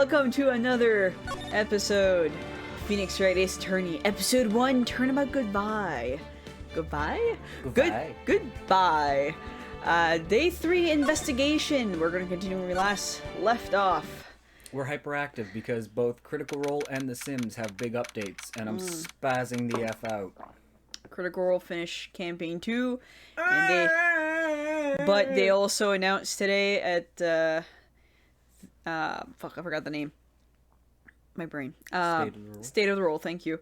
welcome to another episode. Phoenix Wright Ace Attorney, episode 1, Turnabout Goodbye. Goodbye? Goodbye. Goodbye. Day 3 investigation. We're going to continue where we last left off. We're hyperactive because both Critical Role and The Sims have big updates, and I'm spazzing the F out. Critical Role finished campaign 2, but they also announced today at fuck, I forgot the name. My brain. State of the Role, thank you.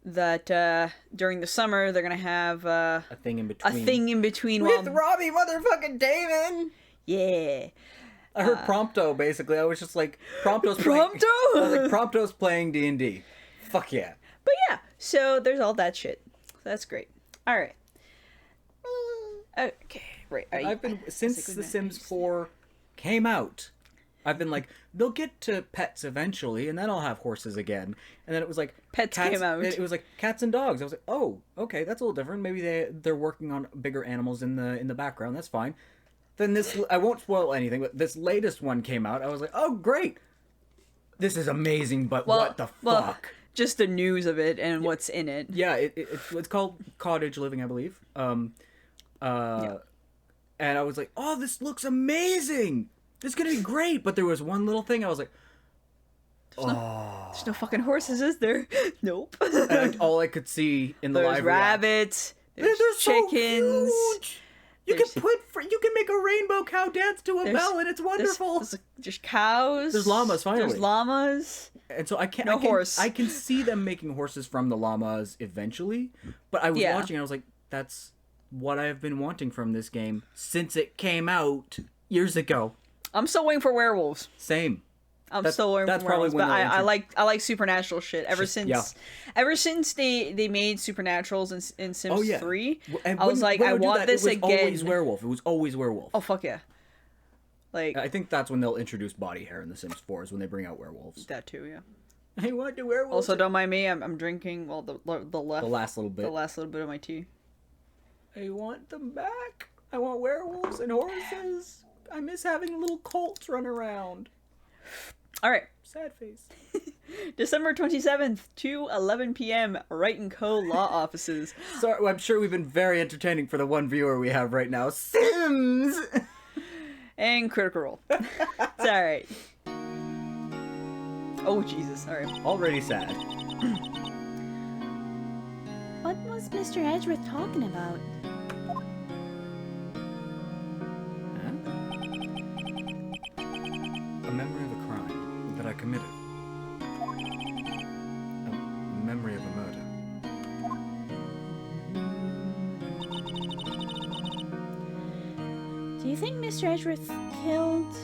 That during the summer they're gonna have a thing in between. A thing in between with Robbie motherfucking Damon. Yeah. I heard Prompto basically. I was just like, Prompto. I was like, Prompto's playing D&D. Fuck yeah. But yeah, so there's all that shit. That's great. All right. Okay, right. I've been since The Sims 4 came out. I've been like, they'll get to pets eventually, and then I'll have horses again. And then it was like pets came out. It was like cats and dogs. I was like, oh, okay, that's a little different. Maybe they're working on bigger animals in the background. That's fine. Then this, I won't spoil anything, but this latest one came out. I was like, oh great, this is amazing. But what the fuck? Just the news of it and what's in it. Yeah, it's called Cottage Living, I believe. And I was like, oh, this looks amazing. This is gonna be great. But there was one little thing. I was like, there's no fucking horses, is there? Nope. And all I could see in the live rabbits. There's chickens. So huge. You can make a rainbow cow dance to a bell, and it's wonderful. There's cows. There's llamas. Finally, there's llamas. And so I can't. Horse. I can see them making horses from the llamas eventually. But I was watching, and I was like, that's what I've been wanting from this game since it came out years ago. I'm still waiting for werewolves. Same. I'm still waiting for werewolves, but I like supernatural shit. Ever since they made supernaturals in Sims 3, I was like, I want this again. It was always werewolf. Oh fuck yeah! Like, I think that's when they'll introduce body hair in The Sims 4 is when they bring out werewolves. That too, yeah. I want the werewolves. Also, don't mind me. I'm drinking the last little bit of my tea. I want them back. I want werewolves and horses. I miss having little colts run around. All right. Sad face. December 27th, 2:11 p.m. Wright & Co. Law Offices. So I'm sure we've been very entertaining for the one viewer we have right now. Sims! And Critical Role. It's all right. Oh, Jesus. All right. Already sad. What was Mr. Edgeworth talking about? A memory of a crime that I committed. A memory of a murder. Do you think Mr. Edgeworth killed...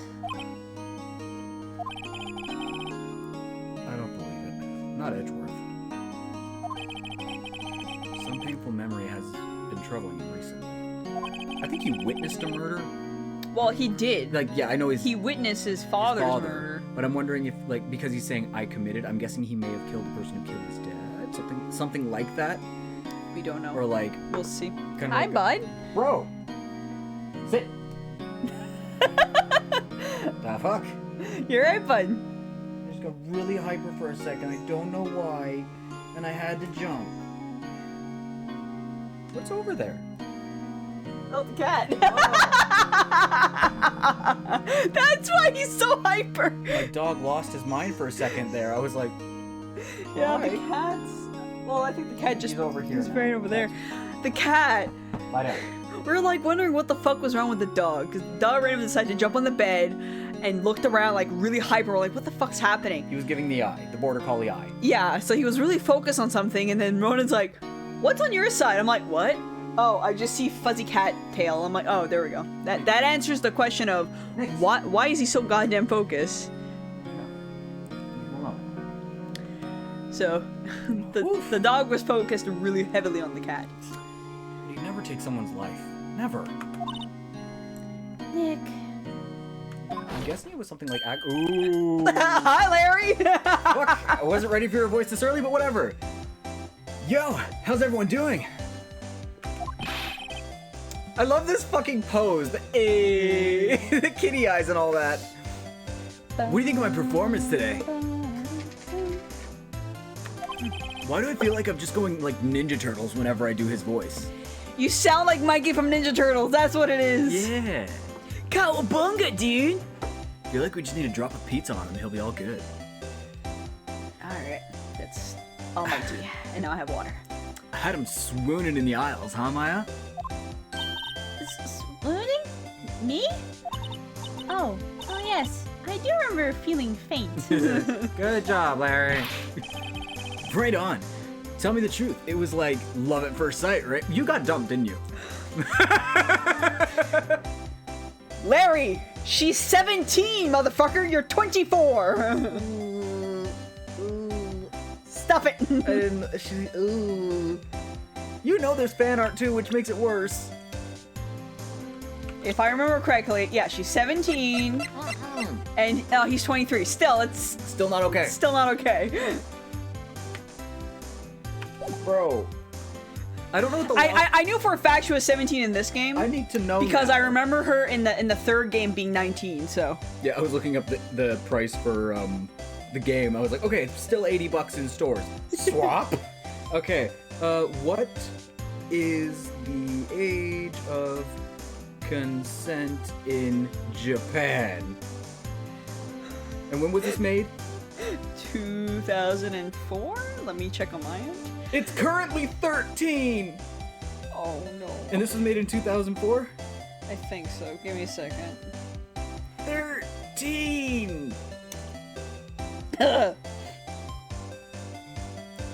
I don't believe it. Not Edgeworth. Some painful memory has been troubling him recently. I think he witnessed a murder. Well, he did. Like, yeah, I know he witnessed his father's murder. But I'm wondering if, like, because he's saying I committed, I'm guessing he may have killed the person who killed his dad. Something like that. We don't know. Or like, we'll see. Hi, bud. Bro. Sit. The fuck? You're right, bud. I just got really hyper for a second. I don't know why, and I had to jump. What's over there? Oh, the cat. That's why he's so hyper. My dog lost his mind for a second there. I was like, yeah, the cat's... Well, I think the cat just... He's over here. He's right over there. The cat. Lie down. We were like wondering what the fuck was wrong with the dog. Because the dog randomly decided to jump on the bed and looked around like really hyper. We're like, what the fuck's happening? He was giving the eye, the border collie eye. Yeah, so he was really focused on something. And then Ronan's like, what's on your side? I'm like, what? Oh, I just see fuzzy cat tail. I'm like, oh, there we go. That answers the question of why is he so goddamn focused? So, the dog was focused really heavily on the cat. You never take someone's life. Never. Nick. I'm guessing it was something like... Ooh. Hi, Larry! Look, I wasn't ready for your voice this early, but whatever. Yo, how's everyone doing? I love this fucking pose. The kitty eyes and all that. What do you think of my performance today? Why do I feel like I'm just going like Ninja Turtles whenever I do his voice? You sound like Mikey from Ninja Turtles. That's what it is. Yeah. Cowabunga, dude. I feel like we just need to drop a pizza on him. He'll be all good. Alright, that's all my tea. And now I have water. I had him swooning in the aisles, huh, Maya? Swooning? Me? Oh yes. I do remember feeling faint. Good job, Larry. Right on. Tell me the truth. It was like love at first sight, right? You got dumped, didn't you? Larry, she's 17, motherfucker. You're 24. Stop it. And ooh. You know there's fan art too, which makes it worse. If I remember correctly, yeah, she's 17, and he's 23. Still, it's Still not okay. still not okay. Bro. I don't know what the I knew for a fact she was 17 in this game I need to know because now. I remember her in the third game being 19. So Yeah, I was looking up the price for the game. I was like, okay, it's still $80 in stores. Swap. Okay. What is the age of consent in Japan? And when was this made? 2004. Let me check on my end. It's currently 13. Oh no. And this was made in 2004? I think so. Give me a second. 13.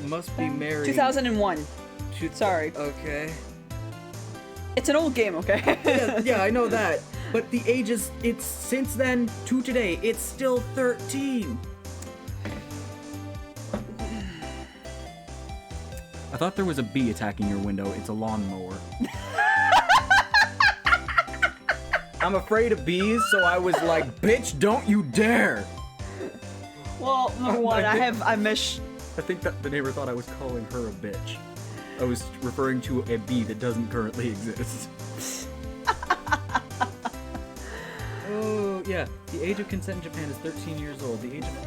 Must be married. 2001. Sorry. Okay. It's an old game, okay? Yeah, I know that. But the age is, it's since then to today, it's still 13. I thought there was a bee attacking your window. It's a lawnmower. I'm afraid of bees, so I was like, bitch, don't you dare. Well, number one, I miss. I think that the neighbor thought I was calling her a bitch. I was referring to a bee that doesn't currently exist. Oh, yeah. The age of consent in Japan is 13 years old. The age of...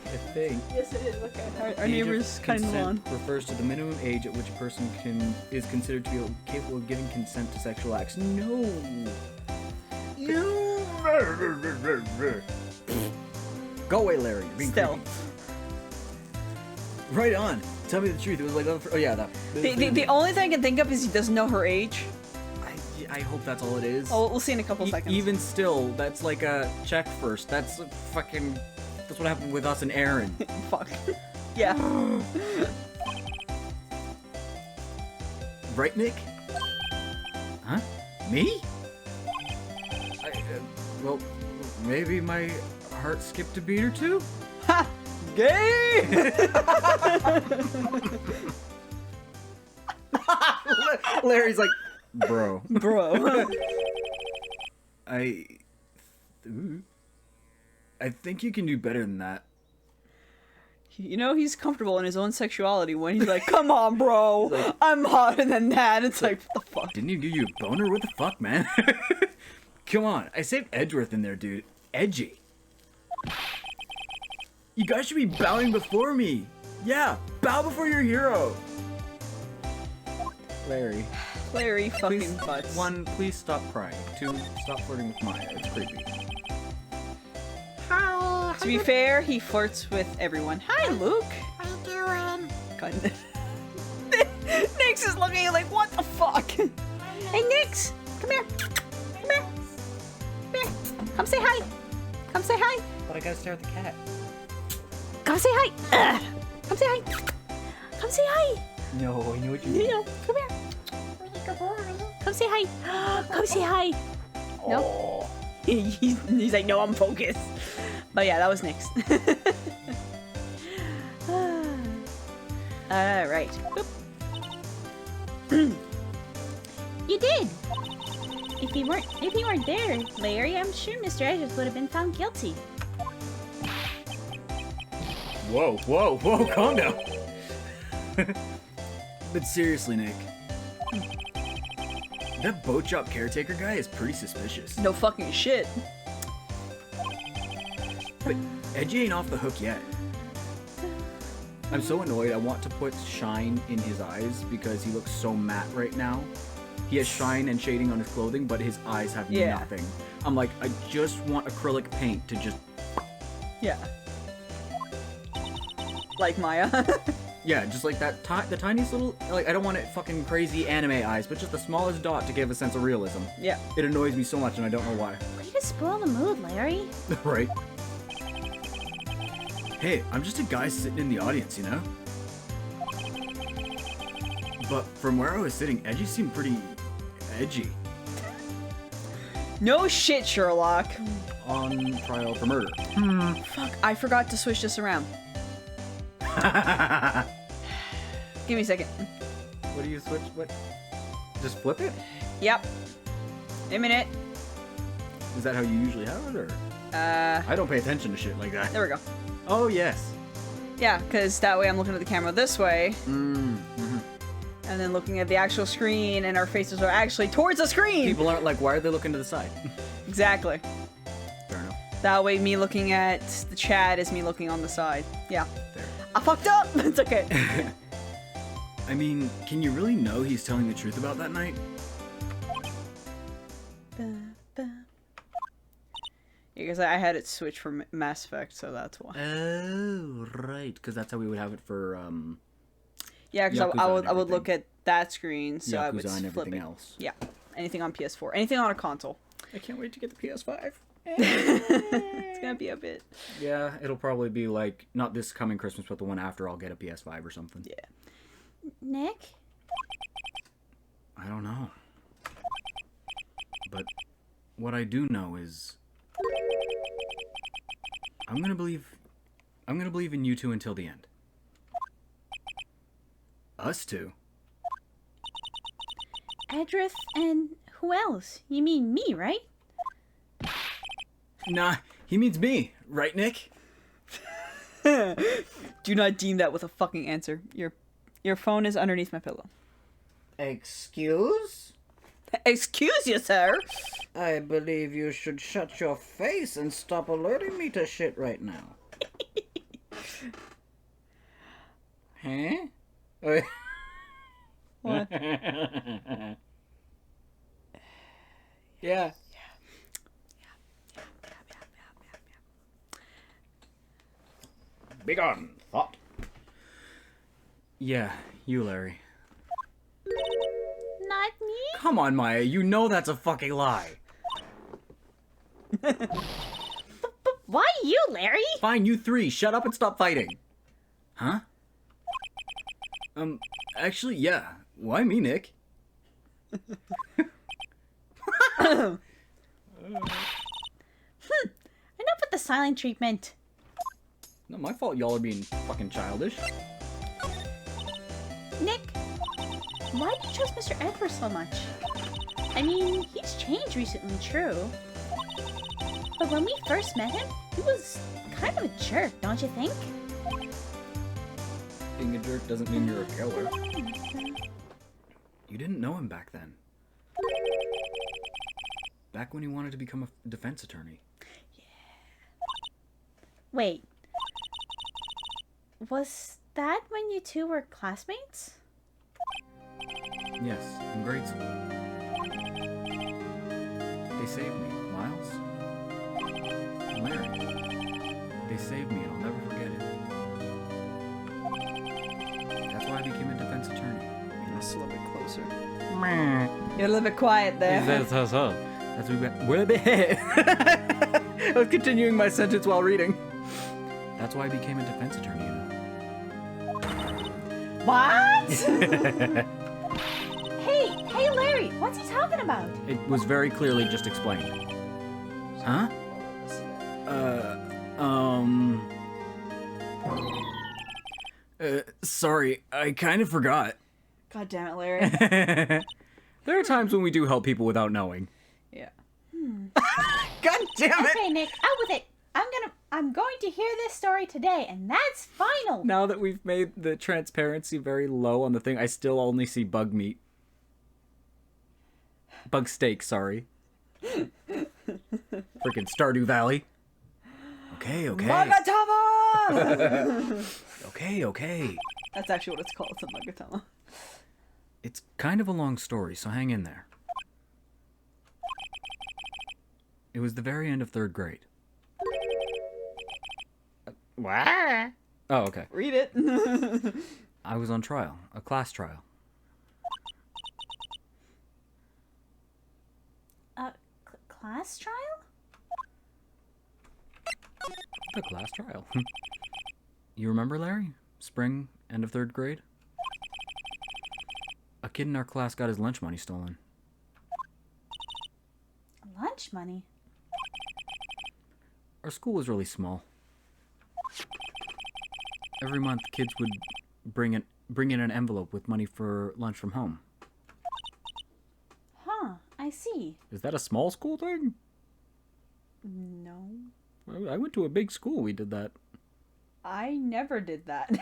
I think. Yes, it is. Okay. Our The age neighbor's of kind of consent on. refers to the minimum age at which a person is considered to be capable of giving consent to sexual acts. No. No. Go away, Larry. You're being Still. creepy. Right on. Tell me the truth. It was like, oh yeah, that. The only thing I can think of is he doesn't know her age. I hope that's all it is. Oh, we'll see in a couple seconds. Even still, that's like a check first. That's fucking. That's what happened with us and Aaron. Fuck. Yeah. Right, Nick? Huh? Me? Well, maybe my heart skipped a beat or two? Ha! Gay! Larry's like, bro. Bro. I think you can do better than that. You know, he's comfortable in his own sexuality when he's like, come on, bro. I'm hotter than that. It's like, what the fuck? Didn't he give you a boner? What the fuck, man? Come on. I saved Edgeworth in there, dude. Edgy. You guys should be bowing before me. Yeah, bow before your hero. Larry. Larry fucking Please, butts. 1, please stop crying. 2, stop flirting with Maya. It's creepy. To be fair, he flirts with everyone. Hi, Luke. How you doing? God. Nix is looking at you like, what the fuck? Hey, Nix! Come here. Come here. Come here. Come say hi. Come say hi. But I gotta stare at the cat. Come say hi. Come say hi. Come say hi. No, I know what you You mean. know, come here. Come say hi. Come say hi. No? He's like, no, I'm focused. But yeah, that was Nix. Alright. You did. If you weren't there, Larry, I'm sure Mr. Edgeworth would have been found guilty. Whoa, calm down. But seriously, Nick. That boat shop caretaker guy is pretty suspicious. No fucking shit. but Edgy ain't off the hook yet. I'm so annoyed. I want to put shine in his eyes because he looks so matte right now. He has shine and shading on his clothing, but his eyes have nothing. I'm like, I just want acrylic paint to just... Yeah. Like Maya. Yeah, just like that, the tiniest little... Like, I don't want it fucking crazy anime eyes, but just the smallest dot to give a sense of realism. Yeah. It annoys me so much, and I don't know why. Way to spoil the mood, Larry. Right? Hey, I'm just a guy sitting in the audience, you know? But from where I was sitting, Edgy seemed pretty... edgy. No shit, Sherlock. On trial for murder. Fuck, I forgot to switch this around. Give me a second. What do you switch? What? Just flip it? Yep. A minute. Is that how you usually have it, or? I don't pay attention to shit like that. There we go. Oh, yes. Yeah, because that way I'm looking at the camera this way, Mm-hmm. and then looking at the actual screen, and our faces are actually towards the screen! People aren't like, why are they looking to the side? Exactly. Fair enough. That way me looking at the chat is me looking on the side. Yeah. There. I fucked up! It's okay. I mean, can you really know he's telling the truth about that night? Because I had it switched for Mass Effect, so that's why. Oh, right. Because that's how we would have it for, Yeah, because Yakuza I and would everything. look at that screen, so I would Yakuza and flip everything it. else. Yeah, anything on PS4, anything on a console. I can't wait to get the PS5. It's gonna be a bit. Yeah, it'll probably be like, not this coming Christmas, but the one after I'll get a PS5 or something. Yeah. Nick? I don't know. But what I do know is I'm gonna believe in you two until the end. Us two? Edrith and who else? You mean me, right? Nah, he means me, right, Nick? Do not deem that with a fucking answer. Your phone is underneath my pillow. Excuse? Excuse you, sir. I believe you should shut your face and stop alerting me to shit right now. Huh? What? Yeah. Begone, thought. Yeah, you, Larry. Not me? Come on, Maya, you know that's a fucking lie. Why you, Larry? Fine, you three, shut up and stop fighting. Huh? Actually, yeah. Why me, Nick? Enough with the silent treatment. Not my fault y'all are being fucking childish. Nick, why do you trust Mr. Edward so much? I mean, he's changed recently, true. But when we first met him, he was kind of a jerk, don't you think? Being a jerk doesn't mean you're a killer. You didn't know him back then. Back when he wanted to become a defense attorney. Wait. Was that when you two were classmates? Yes, in grade school. They saved me, Miles. And Larry. They saved me and I'll never forget it. That's why I became a defense attorney. Just a little bit closer. You're a little bit quiet there. That's what we went. I was continuing my sentence while reading. That's why I became a defense attorney, you know. What? Hey, Larry, what's he talking about? It was very clearly just explained. Huh? Sorry, I kind of forgot. God damn it, Larry. There are times when we do help people without knowing. Yeah. God damn it! Okay, Nick, out with it. I'm going to hear this story today, and that's final. Now that we've made the transparency very low on the thing, I still only see bug meat. Bug steak, sorry. Freaking Stardew Valley. Okay, okay. Magatama! Okay, okay. That's actually what it's called. It's a Magatama. It's kind of a long story, so hang in there. It was the very end of 3rd grade. What? Oh, okay. Read it. I was on trial, a class trial. Class trial? A class trial. You remember, Larry? Spring, end of 3rd grade? A kid in our class got his lunch money stolen. Lunch money? Our school was really small. Every month, kids would bring in an envelope with money for lunch from home. Huh, I see. Is that a small school thing? No. I went to a big school. We did that. I never did that.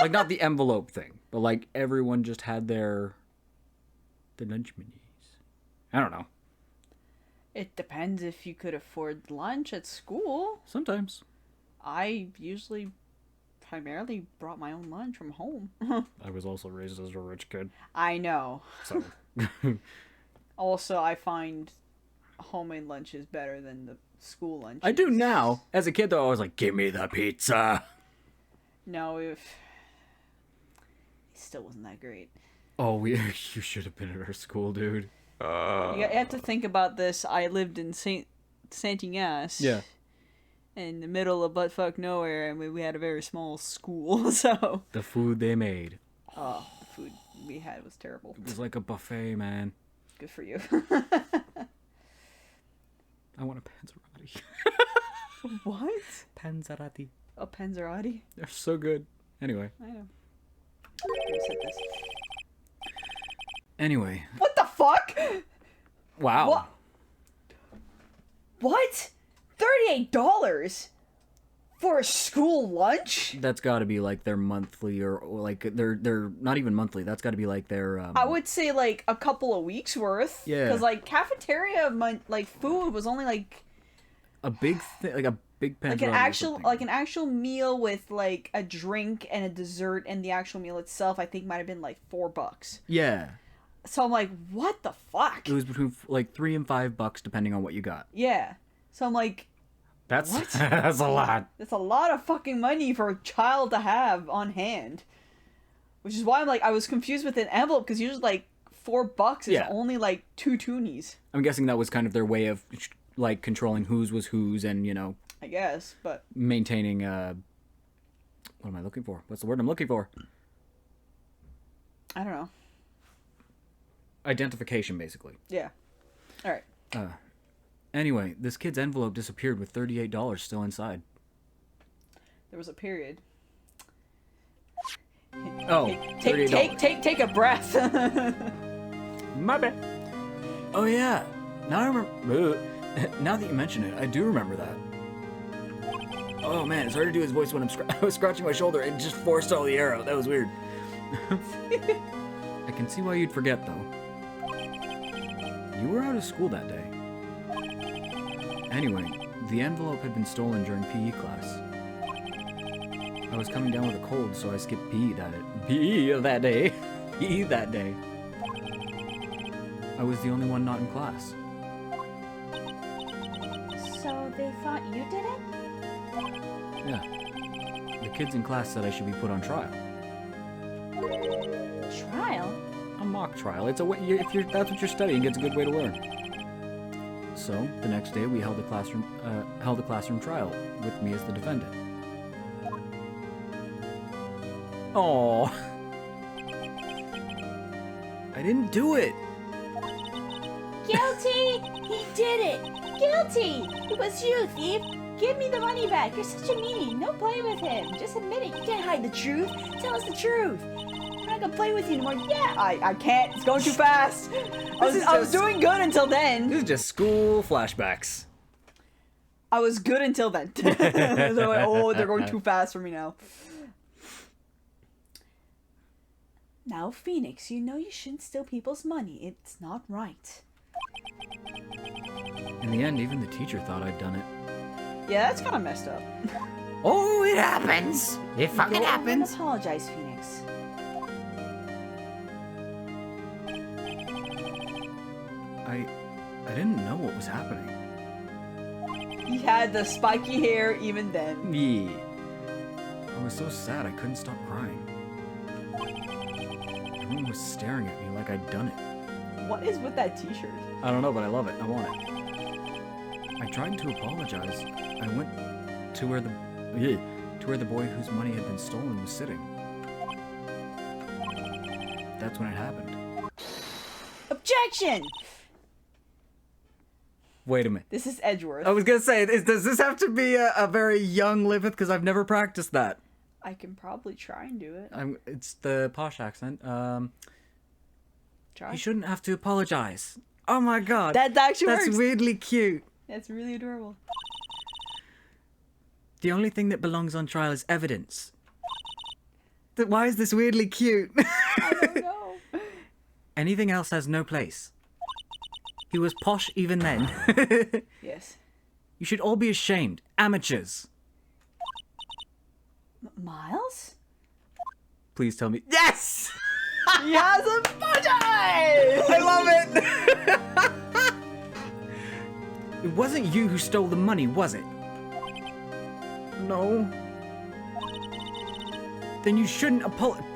Like, not the envelope thing, but like everyone just had their lunch monies. I don't know. It depends if you could afford lunch at school. Sometimes. I usually primarily brought my own lunch from home. I was also raised as a rich kid, I know. so. Also, I find homemade lunch is better than the school lunch. I do now. As a kid, though, I was like, give me the pizza. No, if it still wasn't that great. Oh, you should have been at our school, dude. You have to think about this. I lived in Saint Ignace. Yeah. In the middle of buttfuck nowhere, and we had a very small school, so. The food they made. Oh, the food we had was terrible. It was like a buffet, man. Good for you. I want a panzerotti. What? Panzerotti. A Panzerotti? They're so good. Anyway. I know. Let me set this. Anyway. What the fuck? Wow. What? $38 for a school lunch? That's got to be like their monthly or like they're not even monthly. That's got to be like their I would say like a couple of weeks worth. Yeah. Because like cafeteria like food was only like a big thing, like a big panzerotti. like an actual meal with like a drink and a dessert, and the actual meal itself I think might have been like $4. Yeah. So I'm like, what the fuck? It was between like $3 and $5 depending on what you got. Yeah. So I'm like, That's What? that's a lot. that's a lot of fucking money for a child to have on hand. Which is why I'm like, I was confused with an envelope, because usually like $4 is Yeah. only like 2 toonies, I'm guessing that was kind of their way of like controlling whose was whose and, you know, I guess. But maintaining what am I looking for? What's the word I'm looking for? I don't know. Identification, basically. Yeah. All right. Anyway, this kid's envelope disappeared with $38 still inside. There was a period. Oh, $38. Take a breath. My bad. Oh yeah. Now I remember. Now that you mention it, I do remember that. Oh man, it's hard to do his voice when I was scratching my shoulder. It just forced all the air out. That was weird. I can see why you'd forget though. You were out of school that day. Anyway, the envelope had been stolen during PE class. I was coming down with a cold, so I skipped PE that day. PE that day. I was the only one not in class. So they thought you did it? Yeah. The kids in class said I should be put on trial. Trial? A mock trial. It's a way, that's what you're studying. It's a good way to learn. So the next day we held a classroom trial with me as the defendant. Oh, I didn't do it. Guilty! He did it! Guilty! It was you, thief! Give me the money back! You're such a meanie! No play with him! Just admit it! You can't hide the truth! Tell us the truth! I'm not gonna play with you anymore! Yeah! I can't. It's going too fast. I was doing good until then. This is just school flashbacks. I was good until then. They're like, oh, they're going too fast for me now. Now, Phoenix, you know you shouldn't steal people's money. It's not right. In the end, even the teacher thought I'd done it. Yeah, that's kind of messed up. Oh, it happens. It fucking Go on and happens. apologize, Phoenix. I didn't know what was happening. He had the spiky hair even then. Yeah. I was so sad I couldn't stop crying. Everyone was staring at me like I'd done it. What is with that t-shirt? I don't know, but I love it. I want it. I tried to apologize. I went to where the boy whose money had been stolen was sitting. That's when it happened. Objection! Wait a minute. This is Edgeworth. I was gonna say, does this have to be a very young Liveth? Because I've never practiced that. I can probably try and do it. It's the posh accent. Try. You shouldn't have to apologize. Oh my god. That actually That's works. weirdly cute. That's really adorable. The only thing that belongs on trial is evidence. Why is this weirdly cute? I don't know. Anything else has no place. He was posh even then. Yes. You should all be ashamed. Amateurs. Miles? Please tell me. Yes! He has a budget! I love it! It wasn't you who stole the money, was it? No. Then you shouldn't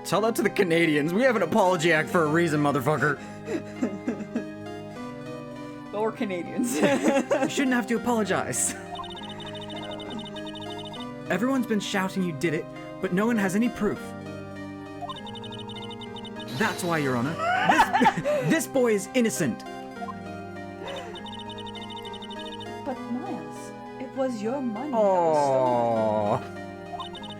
tell that to the Canadians. We have an apology act for a reason, motherfucker. But we're Canadians. You shouldn't have to apologize. Everyone's been shouting you did it, but no one has any proof. That's why, Your Honor. This boy is innocent. But Miles, it was your money that was stolen.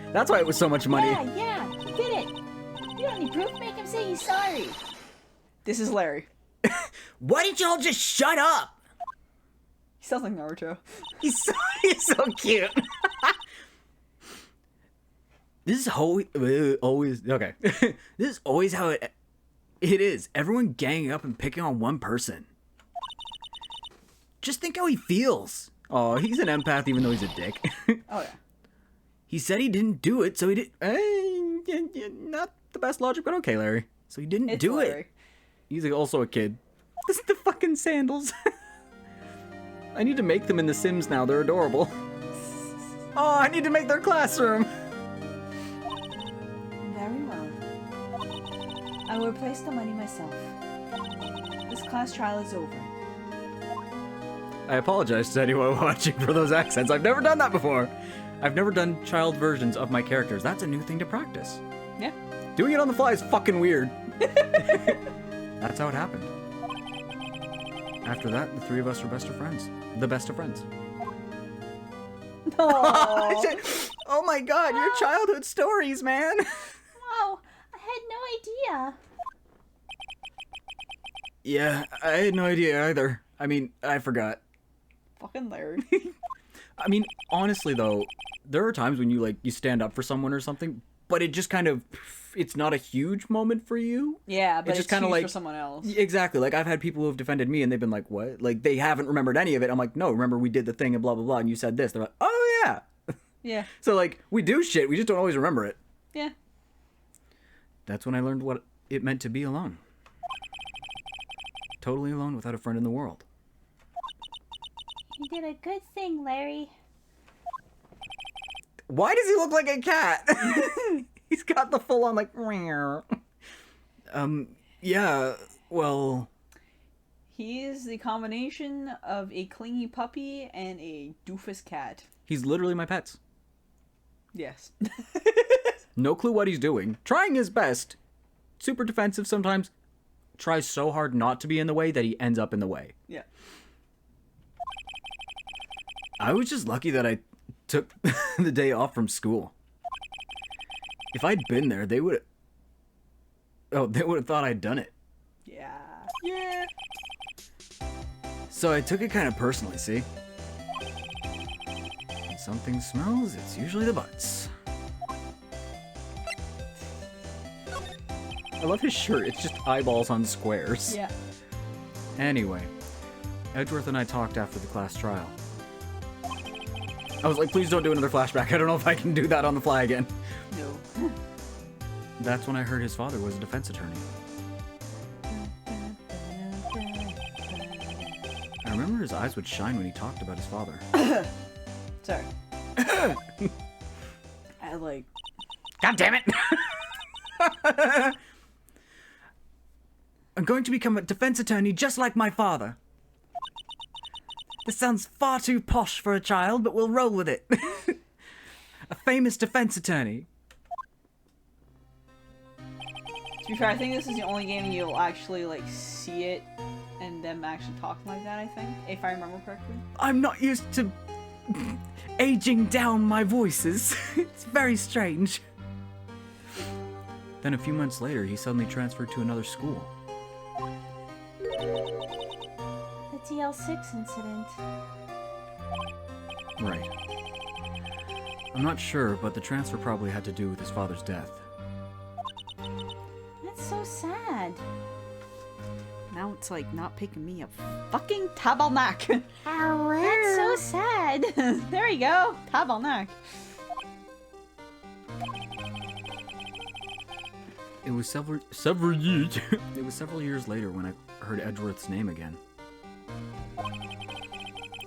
Oh. That's why it was so much money. Yeah, he did it. You don't need proof. Make him say he's sorry. This is Larry. Why didn't y'all just shut up? He sounds like Naruto. He's so cute. This is always okay. This is always how it is. Everyone ganging up and picking on one person. Just think how he feels. Oh, he's an empath even though he's a dick. Oh yeah. He said he didn't do it, so he did. Not the best logic, but okay, Larry. So he didn't It's do Larry. it. He's also a kid. This is the fucking sandals. I need to make them in The Sims now. They're adorable. Oh, I need to make their classroom. Very well. I will replace the money myself. This class trial is over. I apologize to anyone watching for those accents. I've never done that before. I've never done child versions of my characters. That's a new thing to practice. Yeah. Doing it on the fly is fucking weird. That's how it happened. After that, the three of us were best of friends. The best of friends. Oh my god, your childhood stories, man. Wow, I had no idea. Yeah, I had no idea either. I mean, I forgot. Fucking Larry. I mean, honestly though, there are times when you stand up for someone or something, but it just kind of, it's not a huge moment for you. Yeah, but It's it's just kinda huge like- for someone else. Exactly. Like, I've had people who have defended me and they've been like, what? Like, they haven't remembered any of it. I'm like, no, remember we did the thing and blah, blah, blah, and you said this. They're like, oh, yeah. Yeah. So, like, we do shit. We just don't always remember it. Yeah. That's when I learned what it meant to be alone. Totally alone without a friend in the world. You did a good thing, Larry. Why does he look like a cat? He's got the full on, like, yeah, well... He is the combination of a clingy puppy and a doofus cat. He's literally my pets. Yes. No clue what he's doing. Trying his best. Super defensive sometimes. Tries so hard not to be in the way that he ends up in the way. Yeah. I was just lucky that I took the day off from school. If I'd been there, they would have thought I'd done it. Yeah. Yeah. So I took it kind of personally, see? When something smells, it's usually the butts. I love his shirt. It's just eyeballs on squares. Yeah. Anyway, Edgeworth and I talked after the class trial. I was like, please don't do another flashback. I don't know if I can do that on the fly again. No. That's when I heard his father was a defense attorney. I remember his eyes would shine when he talked about his father. Sorry. I like. God damn it! I'm going to become a defense attorney just like my father. This sounds far too posh for a child, but we'll roll with it. A famous defense attorney. To be fair, I think this is the only game you'll actually like see it and them actually talking like that. I think, if I remember correctly. I'm not used to aging down my voices. It's very strange. Then a few months later, he suddenly transferred to another school. The TL6 incident. Right. I'm not sure, but the transfer probably had to do with his father's death. That's so sad. Now it's like not picking me up. Fucking Tabarnak. That's so sad. There we go. Tabarnak. It was several years. It was several years later when I heard Edgeworth's name again.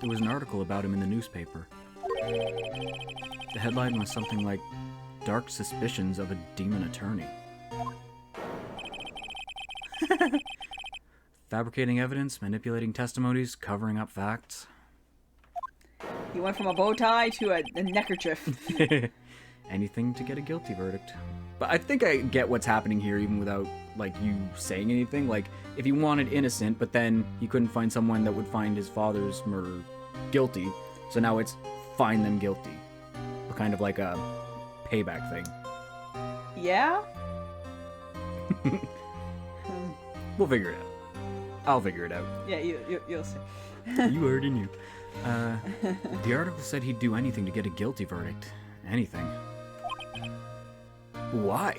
There was an article about him in the newspaper. The headline was something like, "Dark Suspicions of a Demon Attorney." Fabricating evidence, manipulating testimonies, covering up facts. He went from a bow tie to a neckerchief. Anything to get a guilty verdict. But I think I get what's happening here even without, like, you saying anything. Like, if he wanted innocent, but then he couldn't find someone that would find his father's murder guilty, so now it's find them guilty. Kind of like a payback thing. Yeah? We'll figure it out. I'll figure it out. Yeah, you'll see. You already knew. The article said he'd do anything to get a guilty verdict. Anything. Why?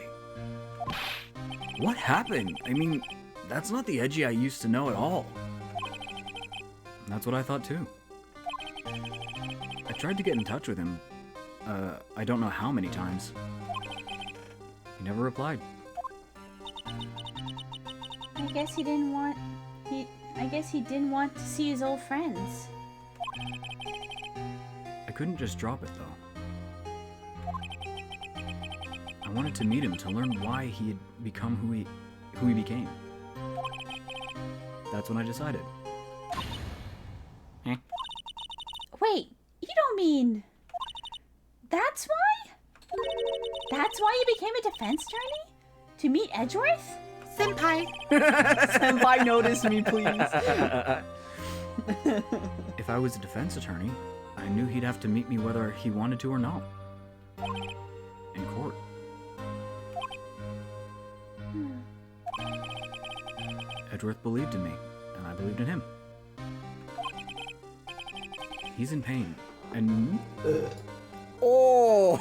What happened? I mean, that's not the Edgy I used to know at all. That's what I thought too. I tried to get in touch with him. I don't know how many times. He never replied. I guess he didn't want to see his old friends. I couldn't just drop it though. I wanted to meet him to learn why he had become who he became. That's when I decided. Wait, you don't mean... That's why? That's why you became a defense attorney? To meet Edgeworth? Senpai. Senpai, notice me, please. If I was a defense attorney, I knew he'd have to meet me whether he wanted to or not. In court. Edgeworth believed in me, and I believed in him. He's in pain, and... Oh!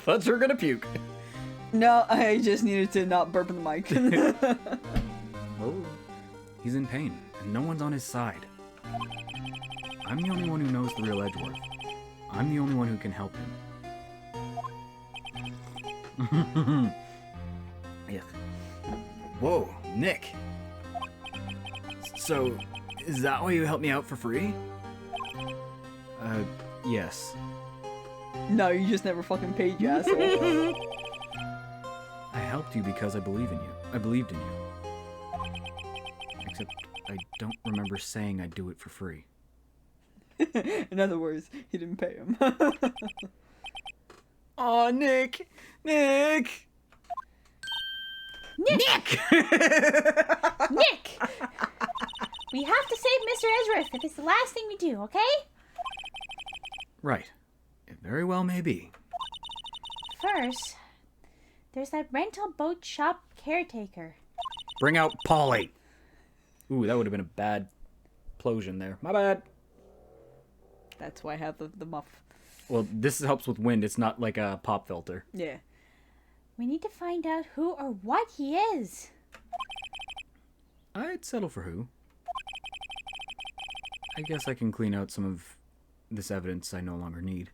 Thought you were gonna puke. No, I just needed to not burp in the mic. Oh. He's in pain, and no one's on his side. I'm the only one who knows the real Edgeworth. I'm the only one who can help him. Yeah. Whoa, Nick. So, is that why you helped me out for free? Yes. No, you just never fucking paid, you asshole. I helped you because I believe in you. I believed in you. Except, I don't remember saying I'd do it for free. In other words, he didn't pay him. Aw, Nick! Nick! Nick! Nick! We have to save Mr. Edgeworth if it's the last thing we do, okay? Right. It very well may be. First, there's that rental boat shop caretaker. Bring out Polly! Ooh, that would have been a bad plosion there. My bad. That's why I have the muff. Well, this helps with wind. It's not like a pop filter. Yeah. We need to find out who or what he is. I'd settle for who. I guess I can clean out some of this evidence I no longer need.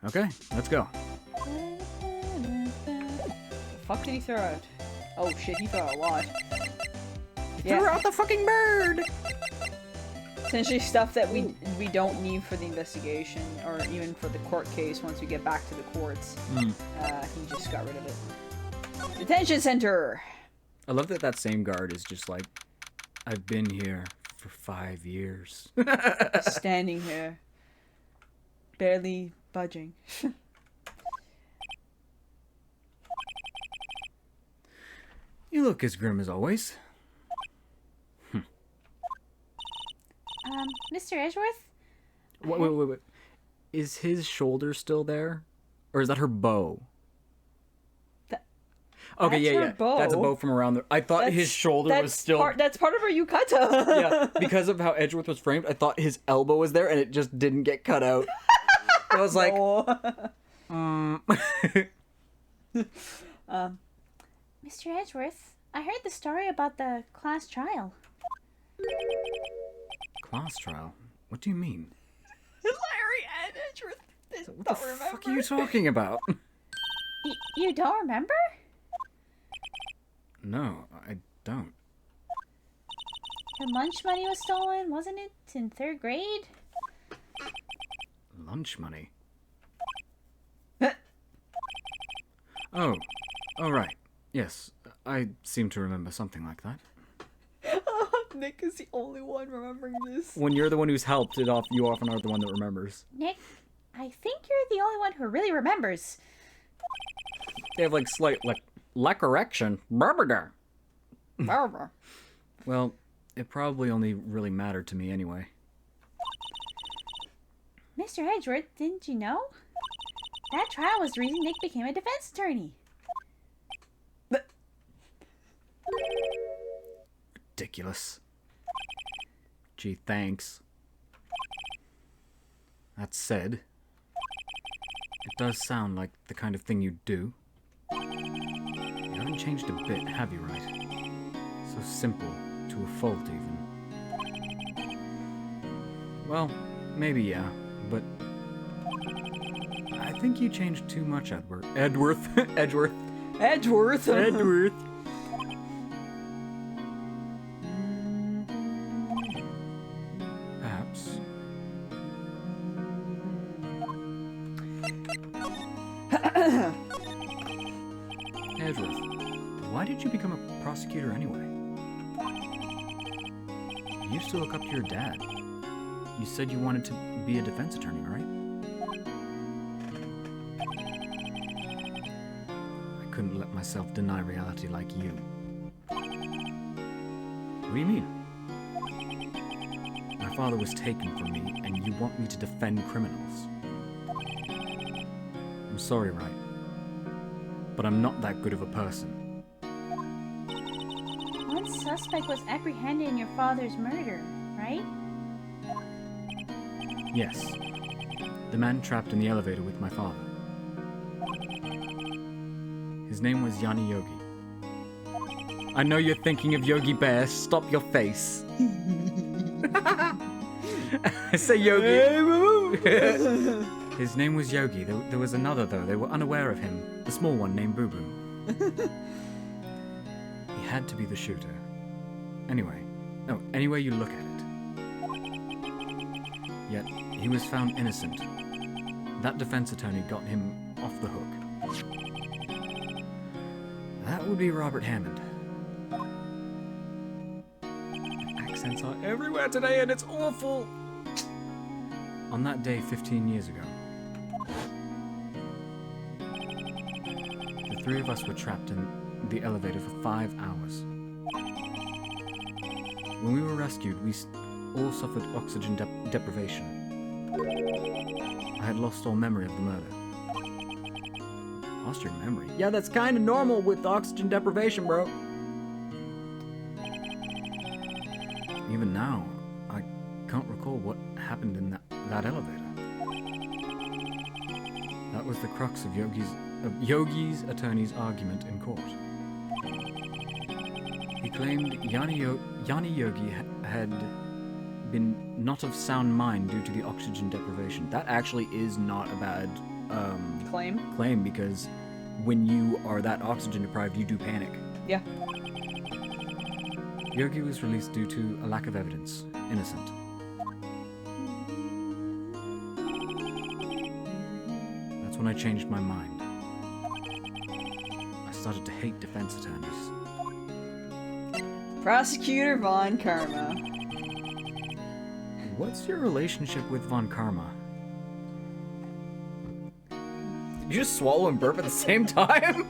Okay, let's go. The fuck did he throw out? Oh shit, he threw out a lot. Threw out the fucking bird! Essentially stuff that we don't need for the investigation, or even for the court case once we get back to the courts. He just got rid of it. Detention center! I love that same guard is just like, I've been here for 5 years. Standing here. Barely budging. You look as grim as always. Mr. Edgeworth? Wait. Is his shoulder still there? Or is that her bow? Okay, That's yeah. her bow. That's a bow from around there. I thought his shoulder was still... That's part of her yukata. Yeah, because of how Edgeworth was framed, I thought his elbow was there and it just didn't get cut out. I was like... Mr. Edgeworth, I heard the story about the class trial. Class trial? What do you mean? Larry and Edgeworth. What the fuck are you talking about? You don't remember? No, I don't. Your lunch money was stolen, wasn't it? In 3rd grade? Lunch money? Oh, right. Yes, I seem to remember something like that. Nick is the only one remembering this. When you're the one who's helped it off, you often are the one that remembers. Nick, I think you're the only one who really remembers. They have slight, recollection. Barber. Barber. Well, it probably only really mattered to me anyway. Mr. Edgeworth, didn't you know? That trial was the reason Nick became a defense attorney. Ridiculous. Gee, thanks. That said, it does sound like the kind of thing you'd do. You haven't changed a bit, have you, right? So simple, to a fault even. Well, maybe yeah, but I think you changed too much, Edgeworth. Edgeworth. Perhaps. Edgeworth, why did you become a prosecutor anyway? You used to look up to your dad. You said you wanted to be a defense attorney, right? I couldn't let myself deny reality like you. What do you mean? My father was taken from me, and you want me to defend criminals. I'm sorry, right? But I'm not that good of a person. One suspect was apprehended in your father's murder, right? Yes. The man trapped in the elevator with my father. His name was Yanni Yogi. I know you're thinking of Yogi Bear. Stop your face. I say Yogi. His name was Yogi. There was another, though. They were unaware of him. The small one named Boo Boo. He had to be the shooter. Anyway. No, any way you look at it. Yet, he was found innocent. That defense attorney got him off the hook. That would be Robert Hammond. Accents are everywhere today and it's awful! On that day 15 years ago, the three of us were trapped in the elevator for 5 hours. When we were rescued, we all suffered oxygen deprivation. I had lost all memory of the murder. Lost your memory? Yeah, that's kind of normal with oxygen deprivation, bro. Even now, I can't recall what happened in that elevator. That was the crux of Yogi's attorney's argument in court. He claimed Yanni Yogi had been not of sound mind due to the oxygen deprivation. That actually is not a bad claim, because when you are that oxygen deprived, you do panic. Yeah. Yogi was released due to a lack of evidence. Innocent. That's when I changed my mind. I started to hate defense attorneys. Prosecutor Von Karma. What's your relationship with Von Karma? You just swallow and burp at the same time?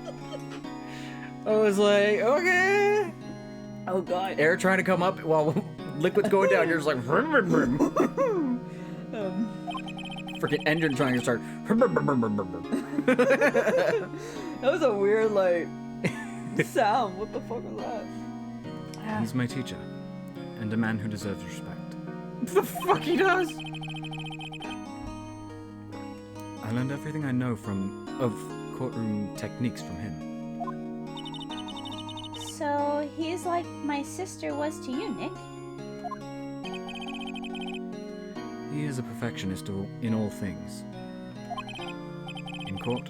I was like, okay. Oh god. Air trying to come up while liquid's going down. You're just like, vroom, vroom, vroom. Freaking engine trying to start. That was a weird, like, sound. What the fuck was that? He's my teacher, and a man who deserves respect. The fuck he does? I learned everything I know of courtroom techniques from him. So he's like my sister was to you, Nick. He is a perfectionist in all things. In court,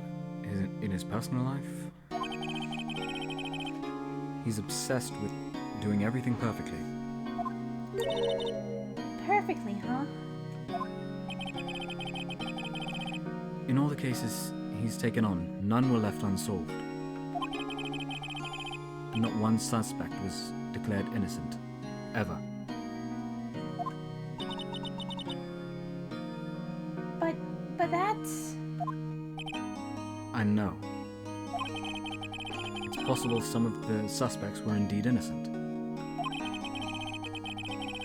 in his personal life, he's obsessed with doing everything perfectly. Perfectly, huh? In all the cases he's taken on, none were left unsolved. Not one suspect was declared innocent. Ever. But that's... I know. It's possible some of the suspects were indeed innocent.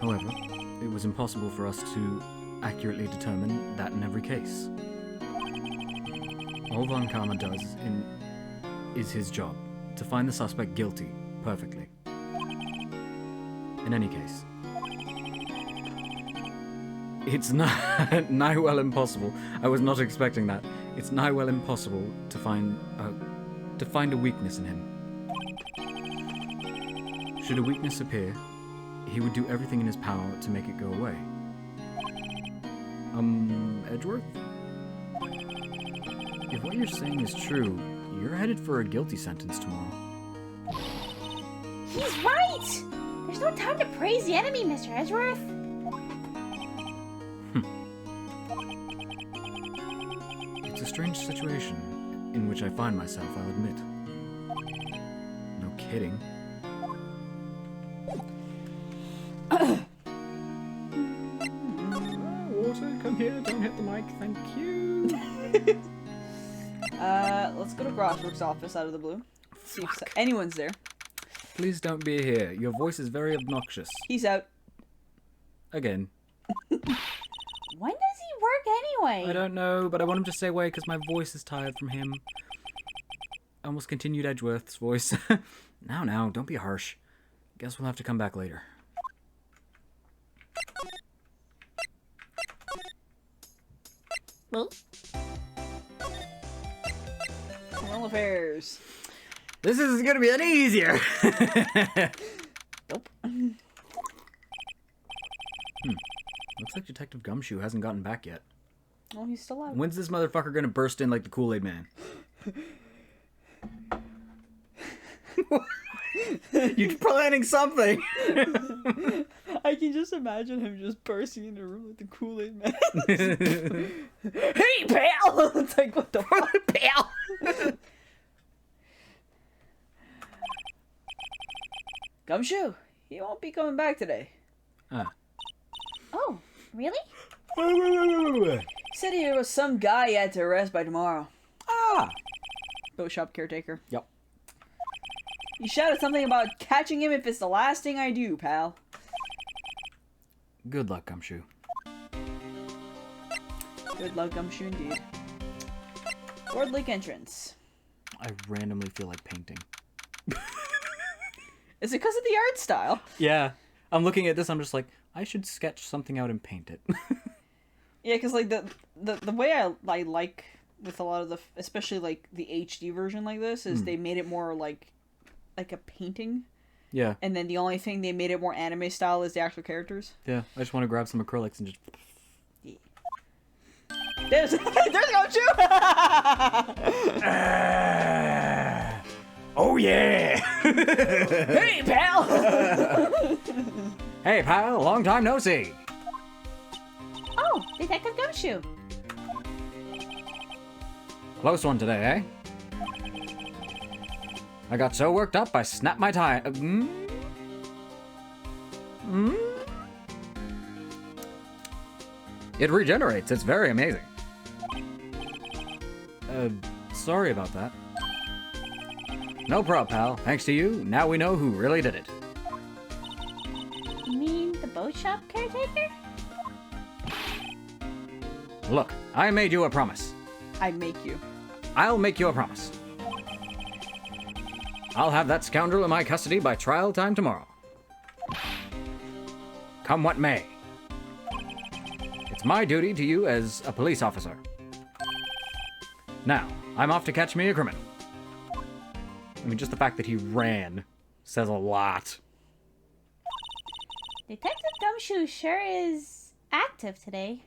However, it was impossible for us to accurately determine that in every case. All Von Karma does is his job, to find the suspect guilty, perfectly. In any case, it's nigh well impossible. I was not expecting that. It's nigh well impossible to find a weakness in him. Should a weakness appear, he would do everything in his power to make it go away. Edgeworth? If what you're saying is true, you're headed for a guilty sentence tomorrow. He's right! There's no time to praise the enemy, Mr. Edgeworth. It's a strange situation in which I find myself, I'll admit. No kidding. Water, come here, don't hit the mic, thank you. Let's go to Grossworks' office out of the blue. See if anyone's there. Please don't be here. Your voice is very obnoxious. He's out. Again. When does he work anyway? I don't know, but I want him to stay away because my voice is tired from him. I almost continued Edgeworth's voice. Now, don't be harsh. Guess we'll have to come back later. Well, Criminal affairs. This is gonna be any easier. Nope. Looks like Detective Gumshoe hasn't gotten back yet. Oh, he's still out. When's this motherfucker gonna burst in like the Kool-Aid Man? You're planning something. I can just imagine him just bursting into a room like the Kool-Aid Man. Hey, pal! It's like, what the fuck, pal? Gumshoe, he won't be coming back today. oh, really? Said there was some guy he had to arrest by tomorrow. Ah. Boat shop caretaker. Yep. He shouted something about catching him if it's the last thing I do, pal. Good luck, Gumshoe. Good luck, Gumshoe, indeed. Ward Lake entrance. I randomly feel like painting. Is it because of the art style? Yeah. I'm looking at this, I'm just like, I should sketch something out and paint it. Yeah, because like the way I like with a lot of the, especially like the HD version like this, is they made it more like a painting. Yeah. And then the only thing they made it more anime style is the actual characters. Yeah. I just want to grab some acrylics and just. There's Gochu! Oh yeah! Hey, pal! Hey pal, long time no see. Oh, Detective Gumshoe. Close one today, eh? I got so worked up I snapped my tie. It regenerates. It's very amazing. Sorry about that. No prob, pal. Thanks to you, now we know who really did it. You mean the boat shop caretaker? Look, I made you a promise. I'd make you. I'll make you a promise. I'll have that scoundrel in my custody by trial time tomorrow. Come what may. It's my duty to you as a police officer. Now, I'm off to catch me a criminal. I mean, just the fact that he ran says a lot. Detective Gumshoe sure is active today.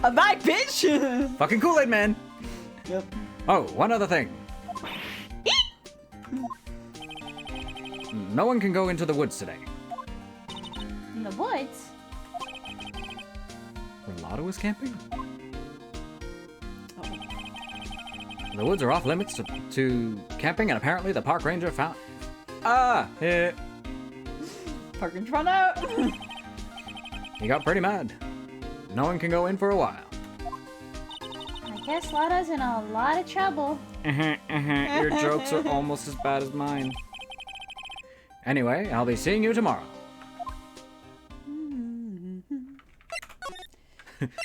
I'm back, bitch! Fucking Kool-Aid Man! Yep. Oh, one other thing. No one can go into the woods today. In the woods? Rolado is camping? The woods are off limits to camping, and apparently the park ranger found... Park and run out! He got pretty mad. No one can go in for a while. I guess Lada's in a lot of trouble. Your jokes are almost as bad as mine. Anyway, I'll be seeing you tomorrow.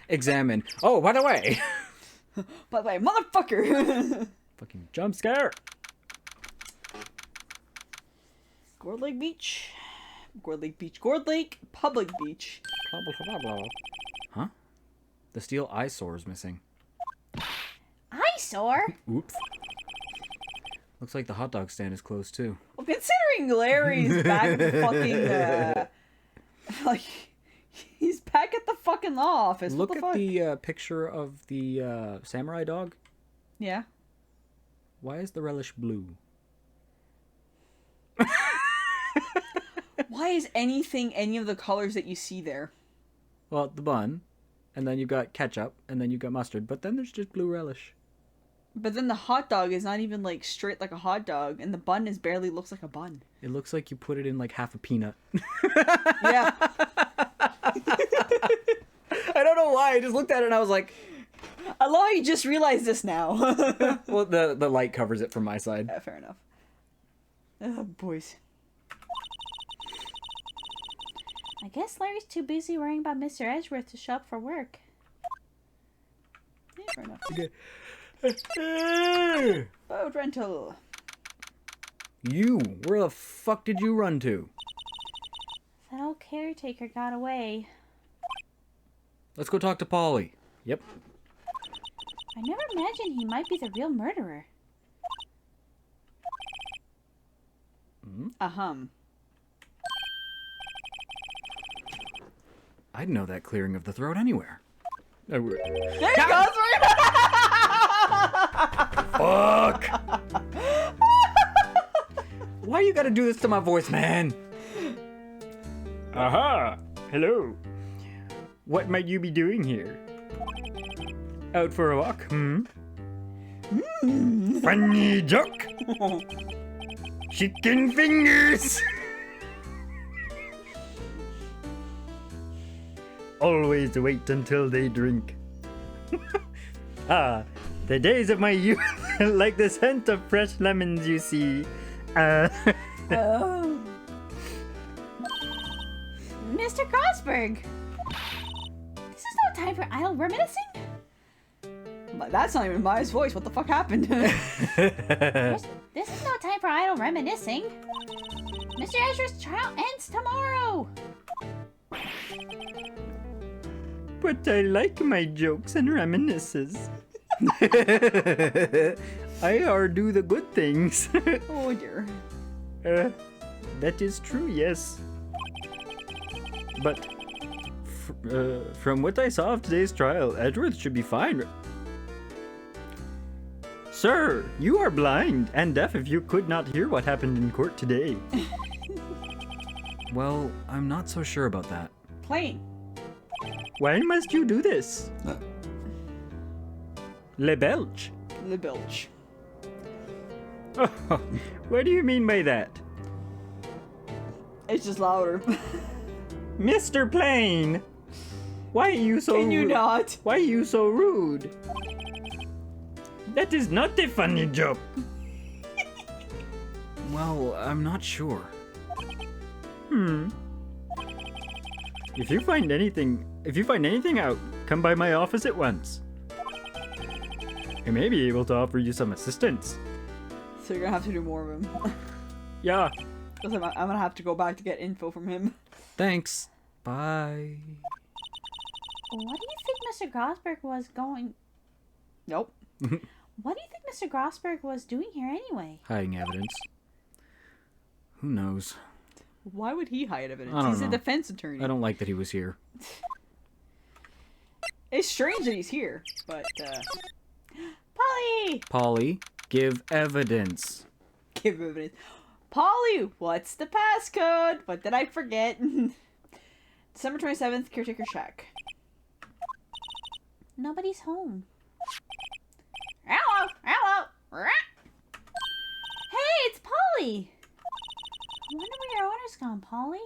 Examine. Oh, by the way. By the way, motherfucker! Fucking jump scare. Gourd Lake Beach. Gourd Lake Beach. Gourd Lake Public Beach. Blah, blah, blah, blah. Huh? The steel eyesore's missing. Eyesore? Oops. Looks like the hot dog stand is closed too. Well, considering Larry's back at fucking, like, he's back at the fucking law office. Look what the at fuck? the picture of the samurai dog. Yeah. Why is the relish blue? Why is anything any of the colors that you see there? Well, the bun, and then you got ketchup, and then you got mustard, but then there's just blue relish. But then the hot dog is not even like straight like a hot dog, and the bun is barely looks like a bun. It looks like you put it in like half a peanut. Yeah. I don't know why. I just looked at it and I was like, I love how you just realized this now. well, the light covers it from my side. Yeah, fair enough. Oh, boys. I guess Larry's too busy worrying about Mr. Edgeworth to show up for work. Yeah, fair enough. Okay. Boat rental. You, where the fuck did you run to? That old caretaker got away. Let's go talk to Polly. Yep. I never imagined he might be the real murderer. I'd know that clearing of the throat anywhere. There you go! Fuck! Why you gotta do this to my voice, man? Aha! Hello. What might you be doing here? Out for a walk, Funny joke! Chicken fingers! Always wait until they drink. The days of my youth, like the scent of fresh lemons you see. Oh. Mr. Crossberg! This is no time for idle reminiscing. That's not even Maya's voice. What the fuck happened? This is no time for idle reminiscing. Mr. Ezra's trial ends tomorrow. But I like my jokes and reminiscences. I are do the good things. Oh dear. That is true, yes. But from what I saw of today's trial, Edgeworth should be fine. Sir, you are blind and deaf if you could not hear what happened in court today. Well, I'm not so sure about that. Plane. Why must you do this? Le Belge. The bilge. What do you mean by that? It's just louder. Mr. Plane! Why are you so Can you not? Why are you so rude? That is not a funny joke. Well, I'm not sure. If you find anything out, come by my office at once. I may be able to offer you some assistance. So you're gonna have to do more of him. Yeah. Because I'm gonna have to go back to get info from him. Thanks. Bye. What do you think Mr. Grosberg was going... Nope. What do you think Mr. Grosberg was doing here anyway? Hiding evidence. Who knows? Why would he hide evidence? I don't He's know. a defense attorney. I don't like that he was here. It's strange that he's here, but Polly! Polly, give evidence. give evidence. Polly, what's the passcode? What did I forget? December 27th, caretaker shack. Nobody's home. Hello, hello. Hey, it's Polly! I wonder where your owner's gone, Polly.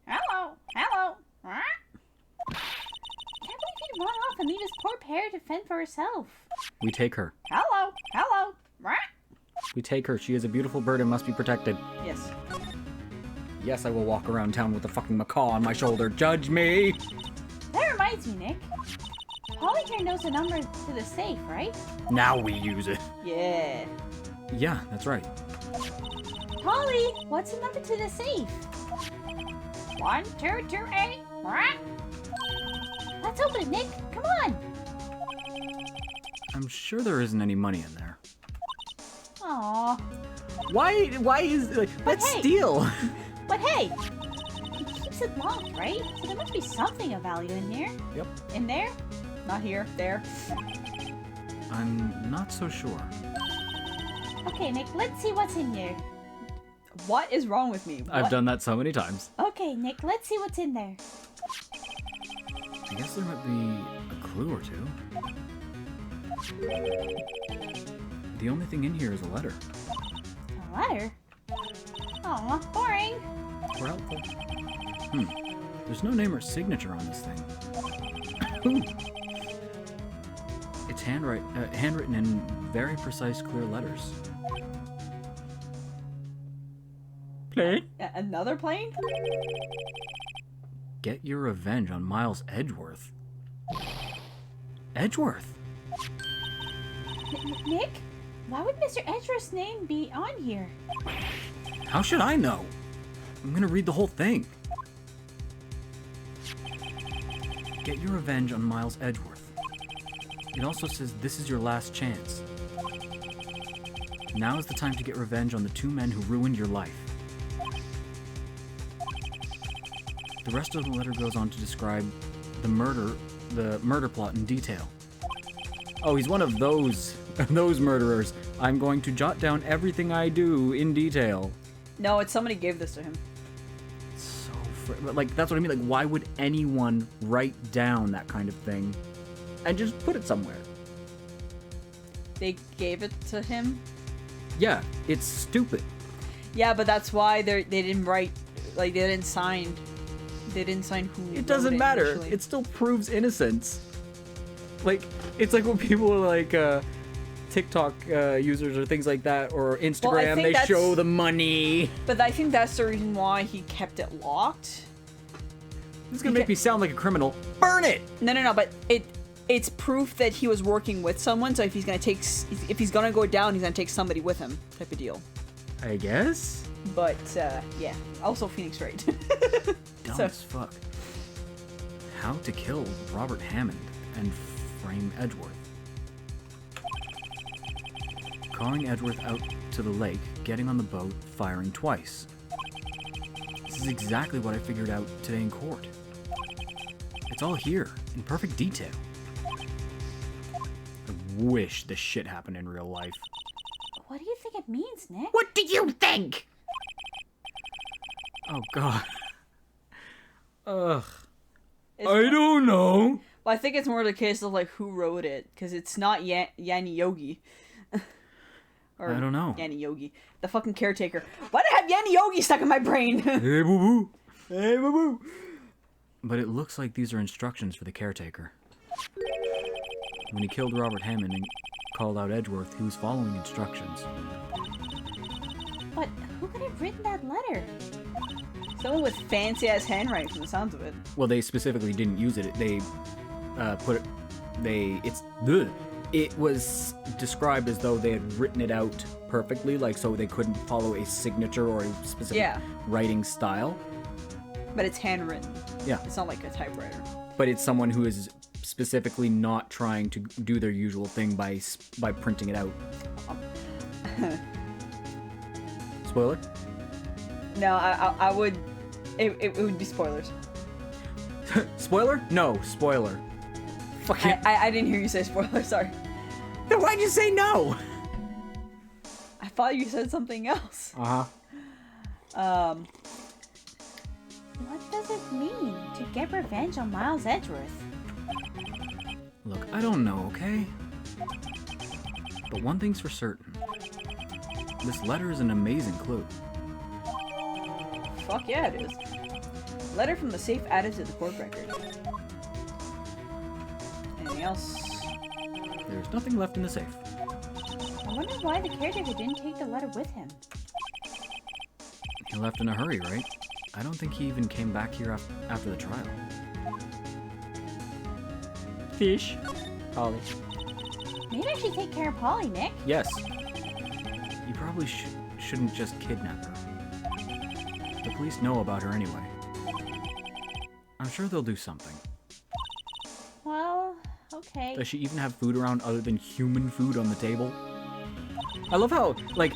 Hello, hello. Can't believe he'd run off and leave his poor parrot to fend for herself. We take her. Hello, hello. We take her. She is a beautiful bird and must be protected. Yes. Yes, I will walk around town with a fucking macaw on my shoulder. Judge me! That reminds me, Nick. Polly here knows the number to the safe, right? Now we use it. Yeah. Yeah, that's right. Polly, what's the number to the safe? 1228. Let's open it, Nick. Come on. I'm sure there isn't any money in there. Aw. Why is like that's hey. steal? But hey, he keeps it locked, right? So there must be something of value in here. Yep. In there? Not here, there. I'm not so sure. Okay, Nick, let's see what's in here. What is wrong with me? I've What? done that so many times. Okay, Nick, let's see what's in there. I guess there might be a clue or two. The only thing in here is a letter. A letter? Aw, boring. Or helpful. There's no name or signature on this thing. Ooh. It's handwritten in very precise, clear letters. Plane? Another plane? Get your revenge on Miles Edgeworth. Edgeworth? Nick? Why would Mr. Edgeworth's name be on here? How should I know? I'm gonna read the whole thing. Get your revenge on Miles Edgeworth. It also says this is your last chance. Now is the time to get revenge on the two men who ruined your life. The rest of the letter goes on to describe the murder plot in detail. Oh, he's one of those murderers. I'm going to jot down everything I do in detail. No, it's somebody gave this to him. So, but like, that's what I mean. Like, why would anyone write down that kind of thing and just put it somewhere? They gave it to him? Yeah, it's stupid. Yeah, but that's why they didn't write, like, they didn't sign who It doesn't wrote matter. initially. It still proves innocence. Like, it's like when people are like, TikTok users or things like that, or Instagram, think they that's- show the money. But I think that's the reason why he kept it locked. This is gonna make me sound like a criminal. Burn it! No, but it's proof that he was working with someone, so if he's gonna go down, he's gonna take somebody with him, type of deal. I guess? But, yeah. Also Phoenix Wright. Dumb So- as fuck. How to kill Robert Hammond and frame Edgeworth. calling Edgeworth out to the lake, getting on the boat, firing twice. This is exactly what I figured out today in court. It's all here, in perfect detail. I wish this shit happened in real life. What do you think it means, Nick? What do you think? Oh, God. Ugh. I don't know. Well, I think it's more the case of like who wrote it, because it's not Yanni Yogi. Or I don't know. Yanni Yogi, the fucking caretaker. Why did I have Yanni Yogi stuck in my brain? Hey, boo boo. Hey, boo boo. But it looks like these are instructions for the caretaker. When he killed Robert Hammond and called out Edgeworth, he was following instructions. But who could have written that letter? Someone with fancy ass handwriting, from the sounds of it. Well, they specifically didn't use it. They put it. It was described as though they had written it out perfectly, like so they couldn't follow a signature or a specific writing style. But it's handwritten. Yeah. It's not like a typewriter. But it's someone who is specifically not trying to do their usual thing by printing it out. Spoiler? No, I would. It would be spoilers. Spoiler? No, spoiler. Fuck it. I didn't hear you say spoiler. Sorry. Then why'd you say no? I thought you said something else. What does it mean to get revenge on Miles Edgeworth? Look, I don't know, okay? But one thing's for certain. This letter is an amazing clue. Fuck yeah, it is. Letter from the safe added to the court record. Anything else? There's nothing left in the safe. I wonder why the caretaker didn't take the letter with him. He left in a hurry, right? I don't think he even came back here after the trial. Fish. Polly. Maybe I should take care of Polly, Nick. Yes. You probably shouldn't just kidnap her. The police know about her anyway. I'm sure they'll do something. Well, okay. Does she even have food around other than human food on the table? I love how, like,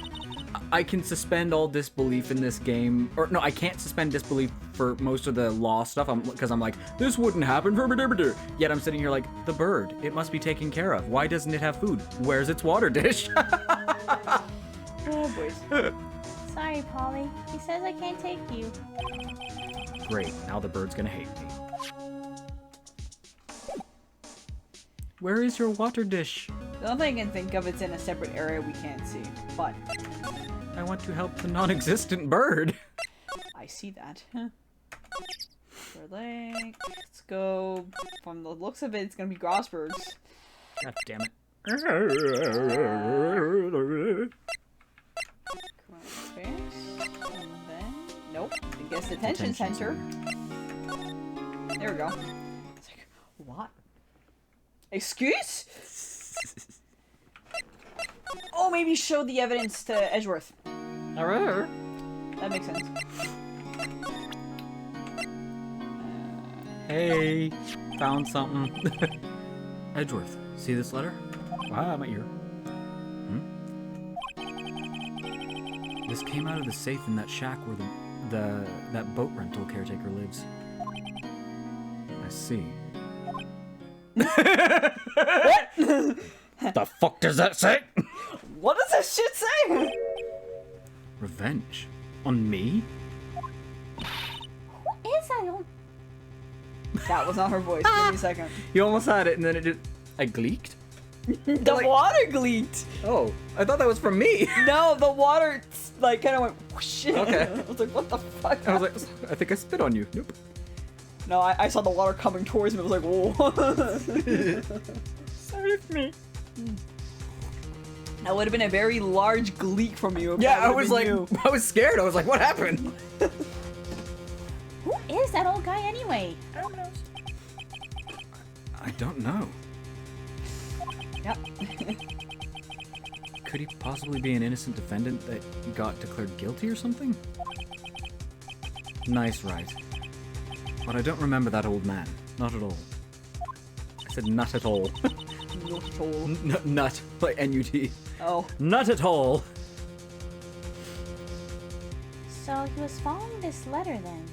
I can suspend all disbelief in this game. Or, no, I can't suspend disbelief for most of the law stuff because I'm like, this wouldn't happen. Yet I'm sitting here like, the bird, it must be taken care of. Why doesn't it have food? Where's its water dish? Oh, boys. Sorry, Polly. He says I can't take you. Great, now the bird's gonna hate me. Where is your water dish? The only thing I can think of, it's in a separate area we can't see. But I want to help the non-existent bird. I see that. Lake. Let's go. From the looks of it, it's gonna be Grossberg's. God damn it. Okay. And then, nope. I guess detention center. There we go. It's like, what? Excuse? Oh, maybe show the evidence to Edgeworth. That makes sense. Hey, found something. Edgeworth, see this letter? Wow, my ear. This came out of the safe in that shack where that boat rental caretaker lives. I see. What? The fuck does that say? What does that shit say? Revenge? On me? Who is that old... That was not her voice. Give me a second. You almost had it and then it just... I gleeked? The water gleeked. Oh, I thought that was from me. No, the water like kind of went whoosh. Okay. I was like, what the fuck? I was like, I think I spit on you. Nope. No, I saw the water coming towards me. I was like, whoa. Save me. That would have been a very large gleek from you. If Yeah, that I would've was been like, you. I was scared. I was like, what happened? Who is that old guy anyway? I don't know. Yep. Could he possibly be an innocent defendant that got declared guilty or something? Nice, right. But I don't remember that old man. Not at all. I said not at all. Not at all. Nut, like N-U-T. Oh. Not at all. So he was following this letter then.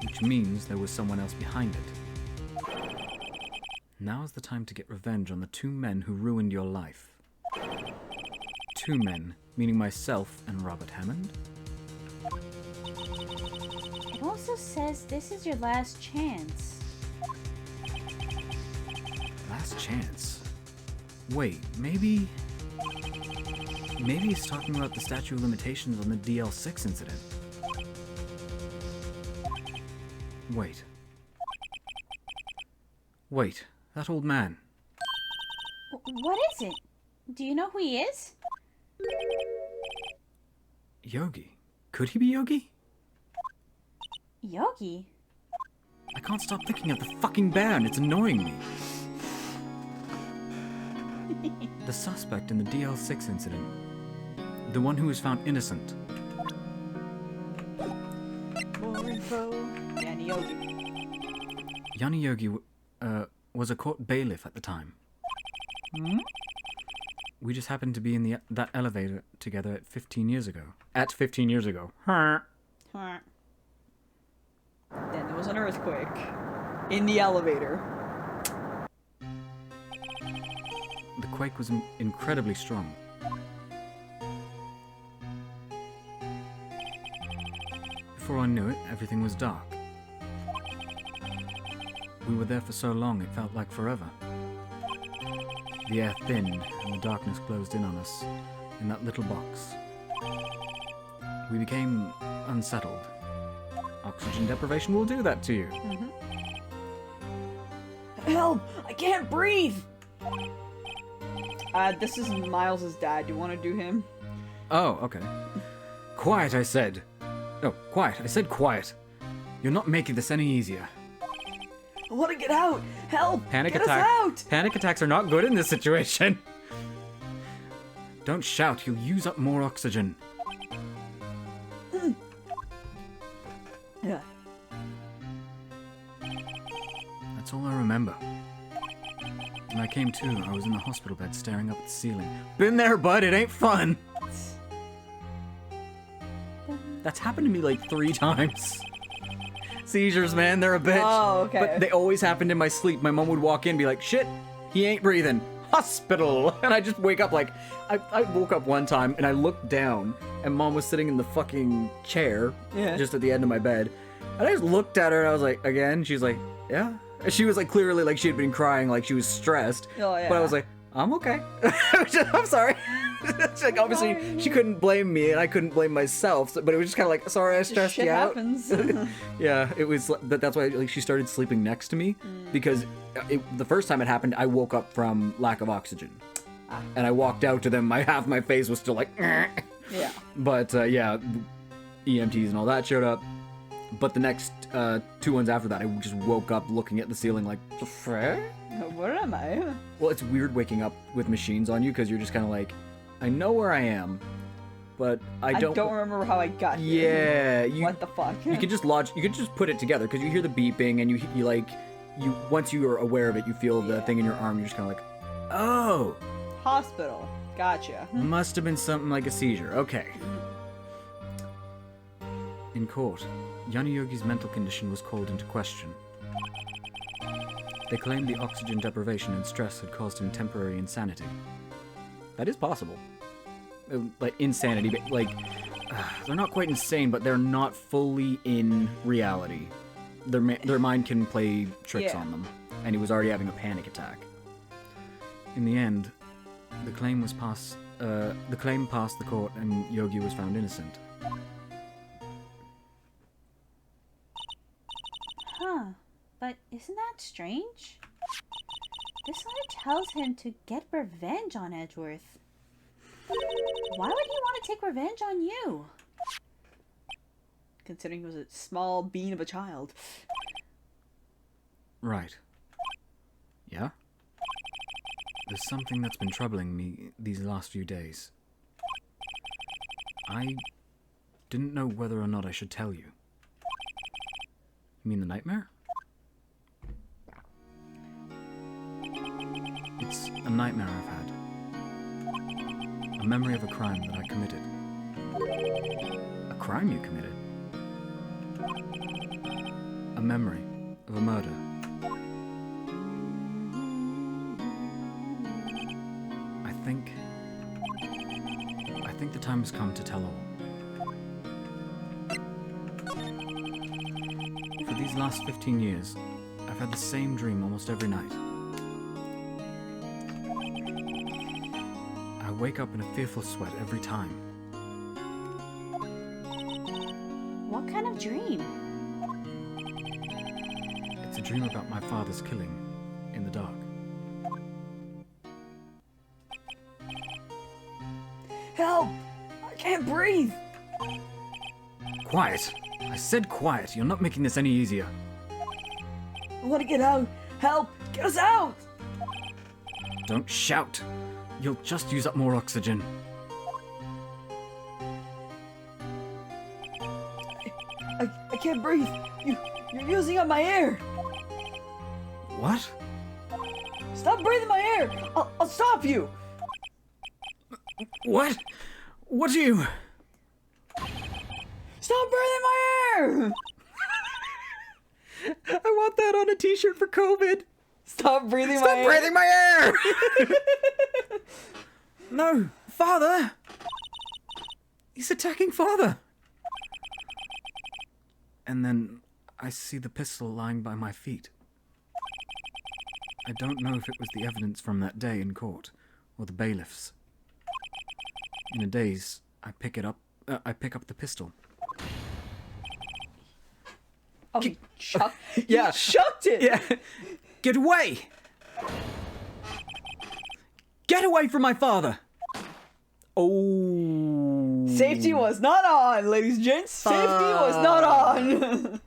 Which means there was someone else behind it. Now is the time to get revenge on the two men who ruined your life. Two men, meaning myself and Robert Hammond? It also says this is your last chance. Last chance? Wait, maybe he's talking about the statute of limitations on the DL6 incident. Wait, that old man. What is it? Do you know who he is? Yogi. Could he be Yogi? Yogi? I can't stop thinking of the fucking bear and it's annoying me. The suspect in the DL6 incident. The one who was found innocent. More info. Yanni Yogi. Yanni Yogi was a court bailiff at the time. Hmm? We just happened to be in that elevator together at 15 years ago. At 15 years ago. Then there was an earthquake. In the elevator. The quake was incredibly strong. Before I knew it, everything was dark. We were there for so long, it felt like forever. The air thinned, and the darkness closed in on us, in that little box. We became unsettled. Oxygen deprivation will do that to you. Help! I can't breathe! This is Miles' dad. You want to do him? Oh, okay. Quiet, I said. No, quiet. I said quiet. You're not making this any easier. I want to get out! Help! Panic get attack. us out! Panic attacks are not good in this situation. Don't shout. You'll use up more oxygen. Yeah. That's all I remember. When I came to, I was in the hospital bed staring up at the ceiling. Been there, bud. It ain't fun. That's happened to me like 3 times. Seizures, man, they're a bitch. Oh, okay. But they always happened in my sleep. My mom would walk in and be like, shit, he ain't breathing. Hospital. And I just wake up like, I woke up one time and I looked down and mom was sitting in the fucking chair just at the end of my bed. And I just looked at her and I was like, again? She's like, yeah. She was like clearly like she had been crying, like she was stressed. Oh, yeah. But I was like, I'm okay. I'm sorry. It's like obviously she couldn't blame me and I couldn't blame myself, but it was just kind of like, sorry I stressed Shit you out. happens. Yeah, it was. That's why like she started sleeping next to me because the first time it happened, I woke up from lack of oxygen, and I walked out to them. Half my face was still like, Yeah. but yeah, EMTs and all that showed up. But the next 2 ones after that, I just woke up looking at the ceiling like, the frick? Where am I? Well, it's weird waking up with machines on you because you're just kind of like, I know where I am, but I don't remember how I got here. Yeah, What the fuck? you can just put it together because you hear the beeping and you once you are aware of it, you feel the thing in your arm. You're just kind of like, oh, Hospital. Gotcha. must have been something like a seizure. Okay. In court, Yanni Yogi's mental condition was called into question. They claimed the oxygen deprivation and stress had caused him temporary insanity. That is possible. Like, insanity, but, like, they're not quite insane, but they're not fully in reality. Their mind can play tricks on them, and he was already having a panic attack. In the end, the claim passed the court, and Yogi was found innocent. Huh. But isn't that strange? This letter tells him to get revenge on Edgeworth. Why would he want to take revenge on you? Considering he was a small bean of a child. Right. Yeah? There's something that's been troubling me these last few days. I didn't know whether or not I should tell you. You mean the nightmare? It's a nightmare I've had. A memory of a crime that I committed. A crime you committed? A memory of a murder. I think the time has come to tell all. For these last 15 years, I've had the same dream almost every night. I wake up in a fearful sweat every time. What kind of dream? It's a dream about my father's killing in the dark. Help! I can't breathe! Quiet! I said quiet. You're not making this any easier. I want to get out! Help! Get us out! Don't shout. You'll just use up more oxygen. I can't breathe! You're using up my air! What? Stop breathing my air! I'll stop you! What? What are you? Stop breathing my air! I want that on a t-shirt for COVID. Stop breathing my Stop air! breathing my air! No, father! He's attacking father! And then I see the pistol lying by my feet. I don't know if it was the evidence from that day in court, or the bailiffs. In a daze, I pick up the pistol. Oh, he chucked. Yeah. He chucked it. Yeah. Get away! Get away from my father! Oh. Safety was not on, ladies and gents. Safety was not on.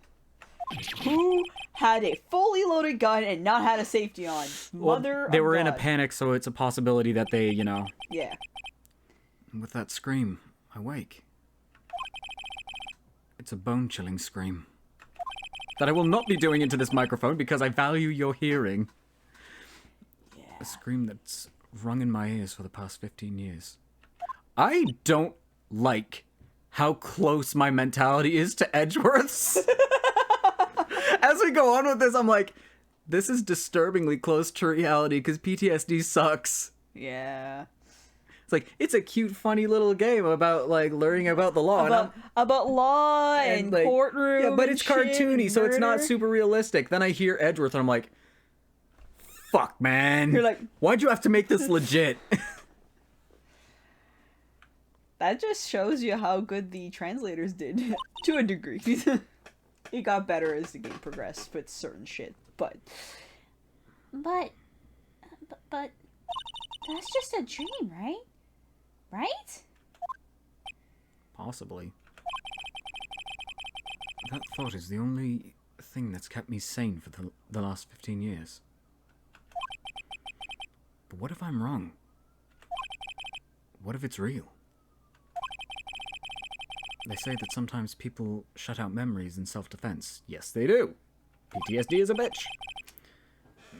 Who had a fully loaded gun and not had a safety on? Mother They of were in a God. panic, so it's a possibility that they, Yeah. With that scream, I wake. It's a bone-chilling scream. That I will not be doing into this microphone because I value your hearing. Yeah. A scream that's rung in my ears for the past 15 years. I don't like how close my mentality is to Edgeworth's. As we go on with this, I'm like, this is disturbingly close to reality because PTSD sucks. Yeah. It's like, it's a cute, funny little game about, like, learning about the law. About law and like, courtroom. yeah, but and it's shit cartoony, and so it's not murder. super realistic. Then I hear Edgeworth, and I'm like, fuck, man. You're like- why'd you have to make this legit? That just shows you how good the translators did, to a degree. It got better as the game progressed with certain shit, but But that's just a dream, right? Right? Possibly. That thought is the only thing that's kept me sane for the last 15 years. But what if I'm wrong? What if it's real? They say that sometimes people shut out memories in self-defense. Yes, they do. PTSD is a bitch.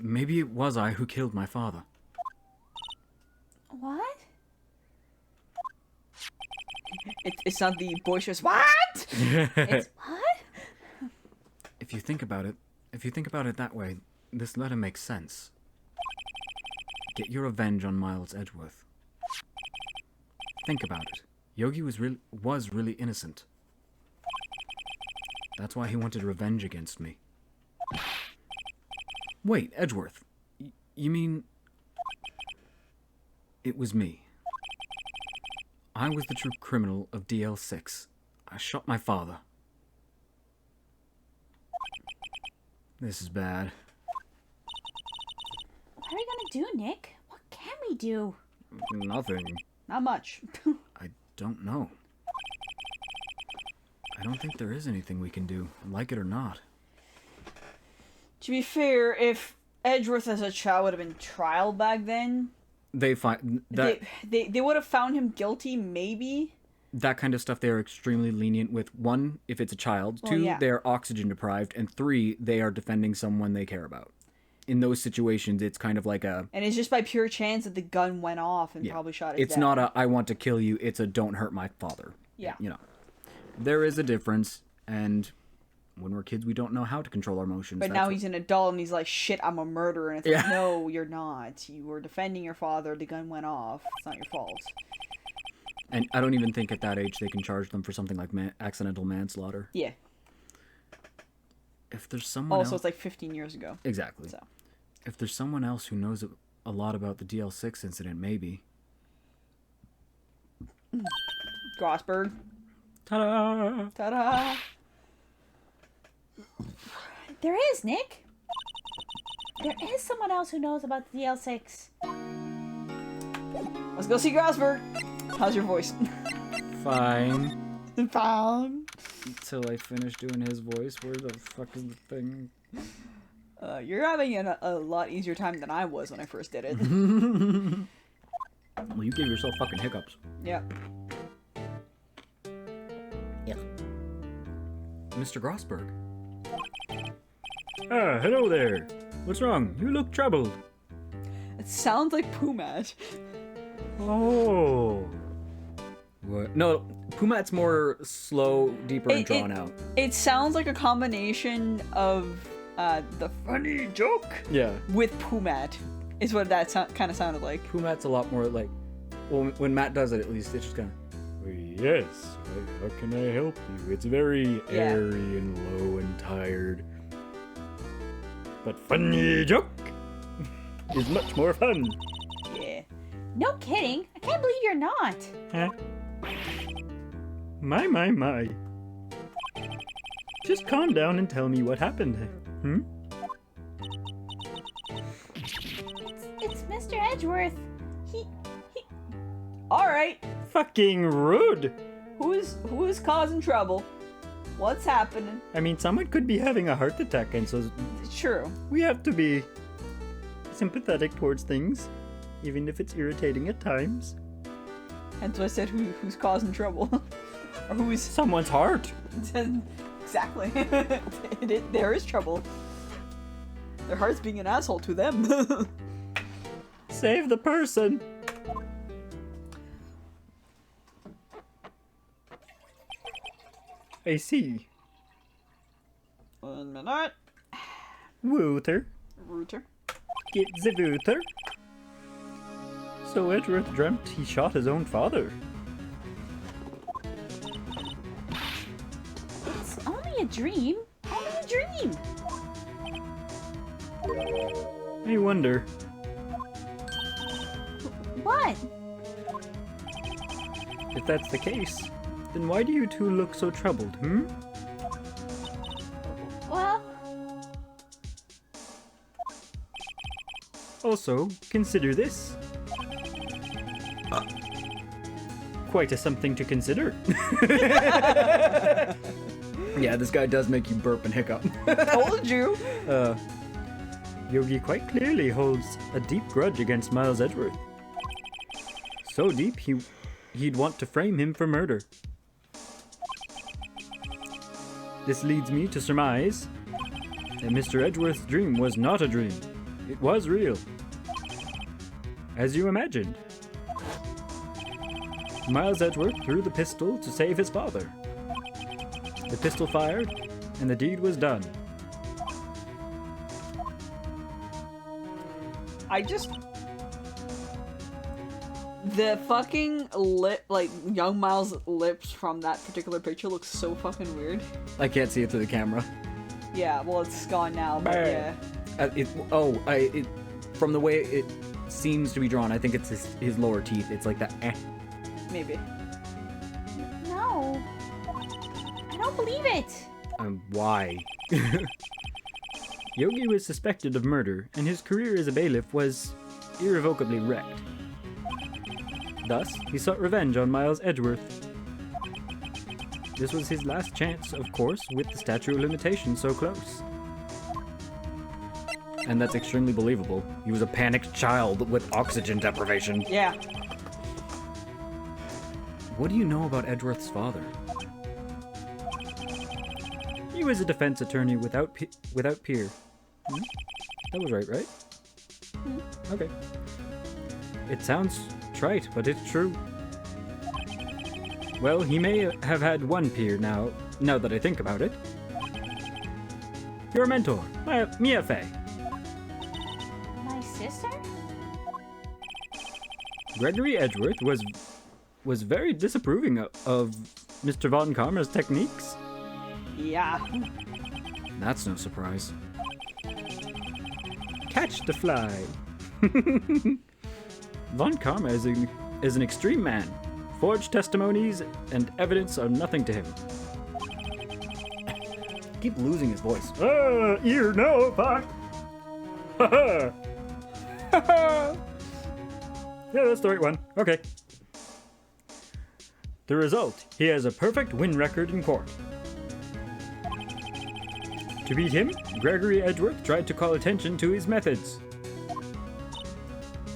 Maybe it was I who killed my father. What? it's not the boisterous what? It's what? If you think about it that way, this letter makes sense. Get your revenge on Miles Edgeworth. Think about it. Yogi was really innocent. That's why he wanted revenge against me. Wait, Edgeworth. You mean... It was me. I was the true criminal of DL6. I shot my father. This is bad. What are we gonna do, Nick? What can we do? Nothing. Not much. I don't know. I don't think there is anything we can do, like it or not. To be fair, if Edgeworth as a child would have been trialed back then, They find that they would have found him guilty, maybe. that kind of stuff they are extremely lenient with. One, if it's a child. Well, Two, yeah. they're oxygen deprived. And three, they are defending someone they care about. in those situations, it's kind of like a... And it's just by pure chance that the gun went off and Yeah. probably shot his It's dad. not a, I want to kill you, it's a don't hurt my father. Yeah. You know. There is a difference, and when we're kids, we don't know how to control our emotions. But That's now what- he's an adult and he's like, shit, I'm a murderer. And it's like, Yeah. no, you're not. You were defending your father. The gun went off. It's not your fault. And I don't even think at that age they can charge them for something like accidental manslaughter. Yeah. If there's someone Also, else... it's like 15 years ago. Exactly. So. If there's someone else who knows a lot about the DL6 incident, maybe. Grossberg. Ta-da! Ta-da! There is, Nick. There is someone else who knows about the DL6. Let's go see Grossberg. How's your voice? Fine. Found. Until I finish doing his voice. Where the fuck is the thing? You're having a lot easier time than I was when I first did it. Well, you gave yourself fucking hiccups. Yeah. Mr. Grossberg. Ah, hello there. What's wrong? You look troubled. It sounds like Pumat. Oh. What? No, Pumat's more slow, deeper, and drawn out. It sounds like a combination of the funny joke Yeah. with Pumat. Is what that kind of sounded like. Pumat's a lot more like... Well, when Matt does it, at least, it's just kind of... Yes. How can I help you? It's very Yeah. airy and low and tired. But funny joke is much more fun. Yeah. No kidding. I can't believe you're not. Huh? My. Just calm down and tell me what happened. Hmm? It's Mr. Edgeworth. He All right. Fucking rude. Who's causing trouble? What's happening? I mean, someone could be having a heart attack, and so It's true. we have to be sympathetic towards things, even if it's irritating at times. Hence why I said who's causing trouble. Or who's... Someone's heart. Exactly. There is trouble. Their heart's being an asshole to them. Save the person. I see. 1 minute. Wooter. Router. Get the Wooter. So Edgeworth dreamt he shot his own father. It's only a dream. Only a dream. I wonder. What? If that's the case, then why do you two look so troubled, hmm? Well, Also, consider this. Quite a something to consider. Yeah, this guy does make you burp and hiccup. Told you. Yogi quite clearly holds a deep grudge against Miles Edgeworth. So deep, he'd want to frame him for murder. This leads me to surmise that Mr. Edgeworth's dream was not a dream. It was real. As you imagined. Miles Edgeworth threw the pistol to save his father. The pistol fired, and the deed was done. I just... The fucking lip, like, young Miles' lips from that particular picture looks so fucking weird. I can't see it through the camera. Yeah, well, it's gone now, but Bah. yeah. From the way it seems to be drawn, I think it's his lower teeth. It's like that. Maybe. no. I don't believe it. Why? Yogi was suspected of murder, and his career as a bailiff was irrevocably wrecked. Thus, he sought revenge on Miles Edgeworth. This was his last chance, of course, with the statute of limitations so close. And that's extremely believable. He was a panicked child with oxygen deprivation. Yeah. What do you know about Edgeworth's father? He was a defense attorney without peer. That was right? Okay. It sounds trite, but it's true. Well, he may have had one peer now that I think about it. Your mentor, Mia Fey. My sister? Gregory Edgeworth was very disapproving of Mr. Von Karma's techniques. Yeah. That's no surprise. Catch the fly. Von Karma is an extreme man. Forged testimonies and evidence are nothing to him. Keep losing his voice. You know, fuck. Ha ha. Yeah, that's the right one. Okay. The result, he has a perfect win record in court. To beat him, Gregory Edgeworth tried to call attention to his methods.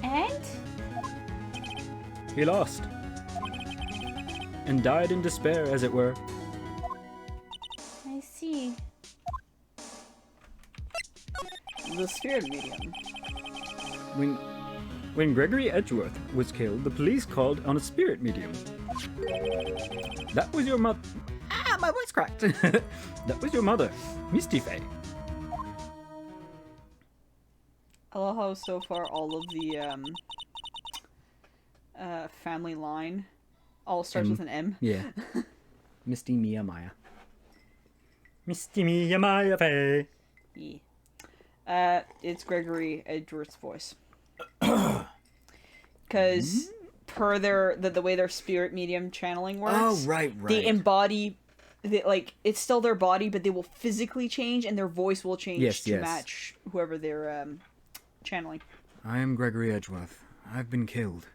And? He lost. And died in despair, as it were. I see. The spirit medium. When Gregory Edgeworth was killed, the police called on a spirit medium. That was your mother. Ah, my voice cracked. That was your mother, Misty Fey. I love how so far all of the family line all starts with an M. Yeah. Misty Mia Maya. Misty Mia Maya Fey. Yeah. It's Gregory Edgeworth's voice. Because per the way their spirit medium channeling works, Oh, right. they embody, it's still their body, but they will physically change, and their voice will change to match whoever they're channeling. I am Gregory Edgeworth. I've been killed.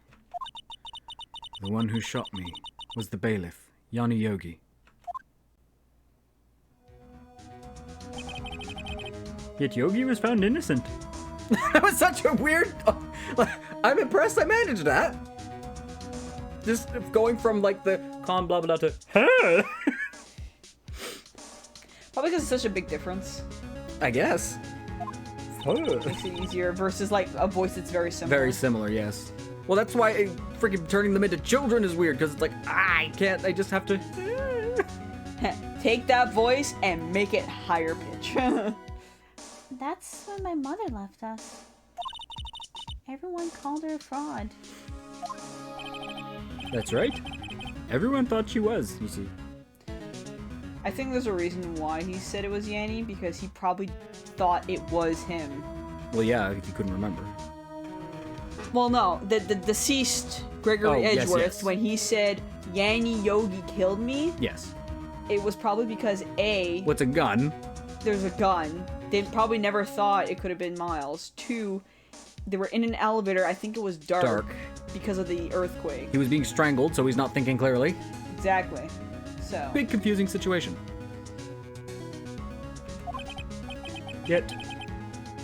The one who shot me was the bailiff, Yanni Yogi. Yet Yogi was found innocent. That was such a weird... I'm impressed I managed that. Just going from, the calm blah blah to... Huh? Probably because it's such a big difference. I guess. Makes it easier versus, a voice that's very similar. Very similar, yes. Well, that's why freaking turning them into children is weird, because it's I can't, I just have to... Take that voice and make it higher pitch. That's when my mother left us. Everyone called her a fraud. That's right. Everyone thought she was, you see. I think there's a reason why he said it was Yanni, because he probably thought it was him. Well, yeah, if you couldn't remember. Well, no, the deceased Gregory yes, Edgeworth, yes. when he said Yanni Yogi killed me, Yes. it was probably because A, What's a gun? there's a gun. They probably never thought it could have been Miles. 2, they were in an elevator. I think it was dark. Because of the earthquake. He was being strangled, so he's not thinking clearly. Exactly. So. Big confusing situation. Yet,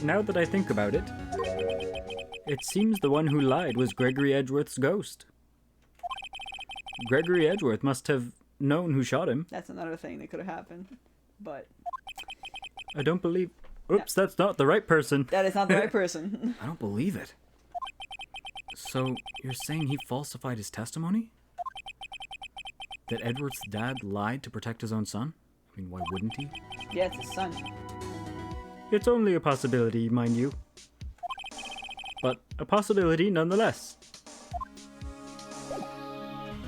now that I think about it, it seems the one who lied was Gregory Edgeworth's ghost. Gregory Edgeworth must have known who shot him. That's another thing that could have happened. But I don't believe... Oops, that's not the right person. that is not the right person. I don't believe it. So, you're saying he falsified his testimony? That Edward's dad lied to protect his own son? I mean, why wouldn't he? Yeah, it's his son. It's only a possibility, mind you. But a possibility nonetheless.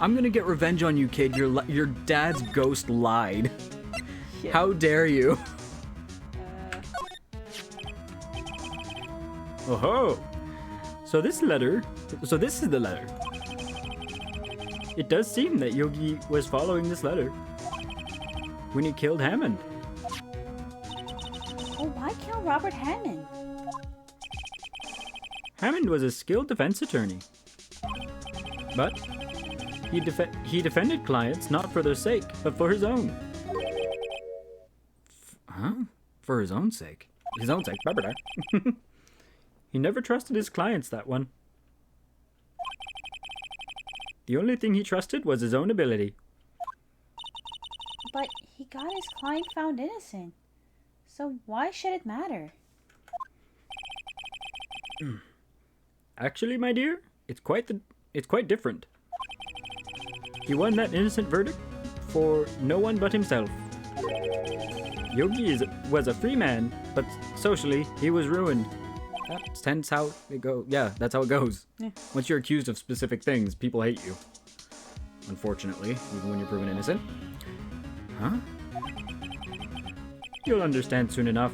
I'm gonna get revenge on you, kid. Your dad's ghost lied. Yeah. How dare you? Oh ho! So this is the letter. It does seem that Yogi was following this letter when he killed Hammond. Oh, why kill Robert Hammond? Hammond was a skilled defense attorney. But he defended clients not for their sake, but for his own. Huh? For his own sake? His own sake, blah. He never trusted his clients, that one. The only thing he trusted was his own ability. But he got his client found innocent. So why should it matter? Actually, my dear, it's quite different. He won that innocent verdict for no one but himself. Yogi was a free man, but socially he was ruined. That's how it goes. Yeah, that's how it goes. Yeah. Once you're accused of specific things, people hate you. Unfortunately, even when you're proven innocent. Huh? You'll understand soon enough.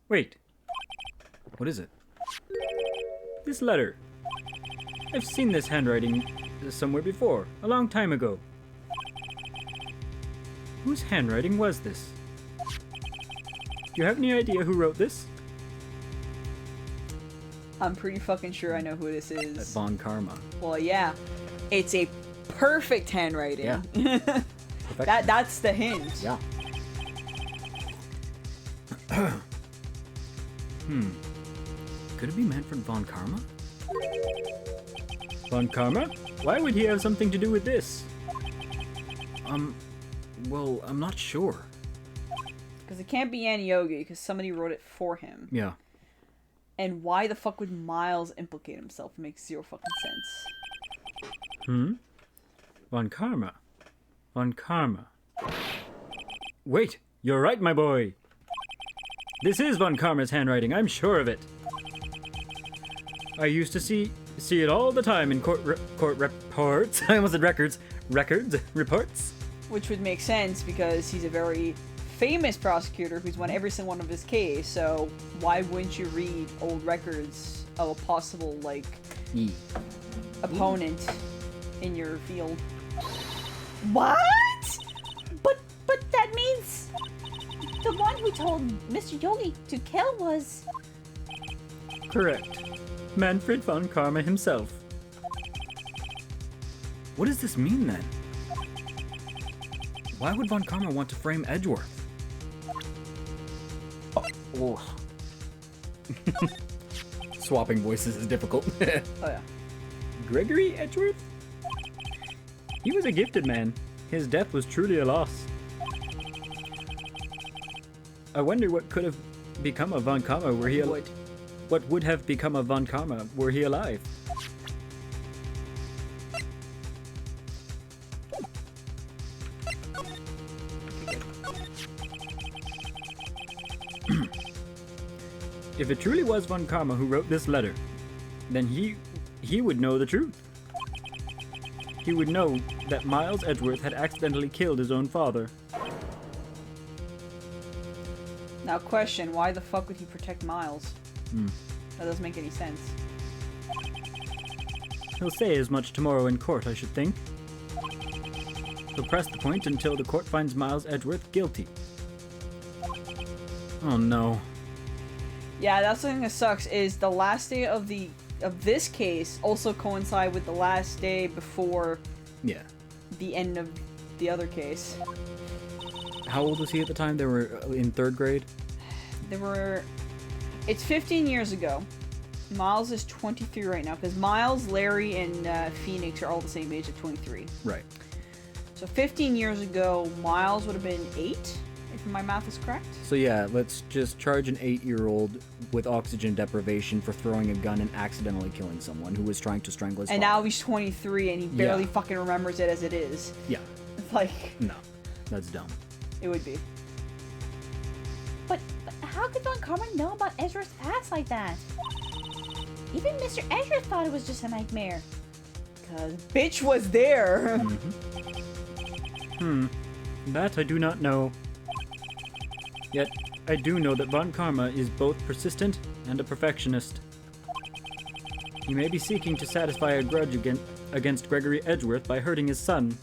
Wait, What is it? this letter. I've seen this handwriting somewhere before, a long time ago. Whose handwriting was this? Do you have any idea who wrote this? I'm pretty fucking sure I know who this That is. Von Karma. Well, yeah. It's a perfect handwriting. Yeah. That's the hint. Yeah. Could it be Manfred Von Karma? Von Karma? Why would he have something to do with this? Well, I'm not sure. Because it can't be Annie Yogi, because somebody wrote it for him. Yeah. And why the fuck would Miles implicate himself? It makes zero fucking sense. Von Karma. Von Karma. Wait, you're right, my boy. This is Von Karma's handwriting, I'm sure of it. I used to see it all the time in court reports. I almost said records. Reports. Which would make sense because he's a very famous prosecutor who's won every single one of his case, so why wouldn't you read old records of a possible, like, opponent in your field? What? But that means the one who told Mr. Yogi to kill was... Correct. Manfred Von Karma himself. What does this mean then? Why would Von Karma want to frame Edgeworth? Oh. Swapping voices is difficult. Oh yeah. Gregory Edgeworth? He was a gifted man. His death was truly a loss. I wonder what could have become of Von Karma were he alive. What would have become of Von Karma were he alive? If it truly was Von Karma who wrote this letter, then he would know the truth. He would know that Miles Edgeworth had accidentally killed his own father. Now question, why the fuck would he protect Miles? That doesn't make any sense. He'll say as much tomorrow in court, I should think. He'll press the point until the court finds Miles Edgeworth guilty. Oh no. Yeah, that's the thing that sucks, is the last day of this case also coincide with the last day before Yeah. the end of the other case. How old was he at the time? They were in 3rd grade? It's 15 years ago. Miles is 23 right now, because Miles, Larry, and Phoenix are all the same age at 23. Right. So 15 years ago, Miles would have been 8, if my math is correct. So yeah, let's just charge an 8-year-old with oxygen deprivation for throwing a gun and accidentally killing someone who was trying to strangle his And father. now he's 23 and he barely Yeah. fucking remembers it as it is. Yeah. Like, No. That's dumb. it would be. But how could Von Karma know about Ezra's past like that? Even Mr. Ezra thought it was just a nightmare. Cause bitch was there. That I do not know. Yet, I do know that Von Karma is both persistent and a perfectionist. He may be seeking to satisfy a grudge against Gregory Edgeworth by hurting his son.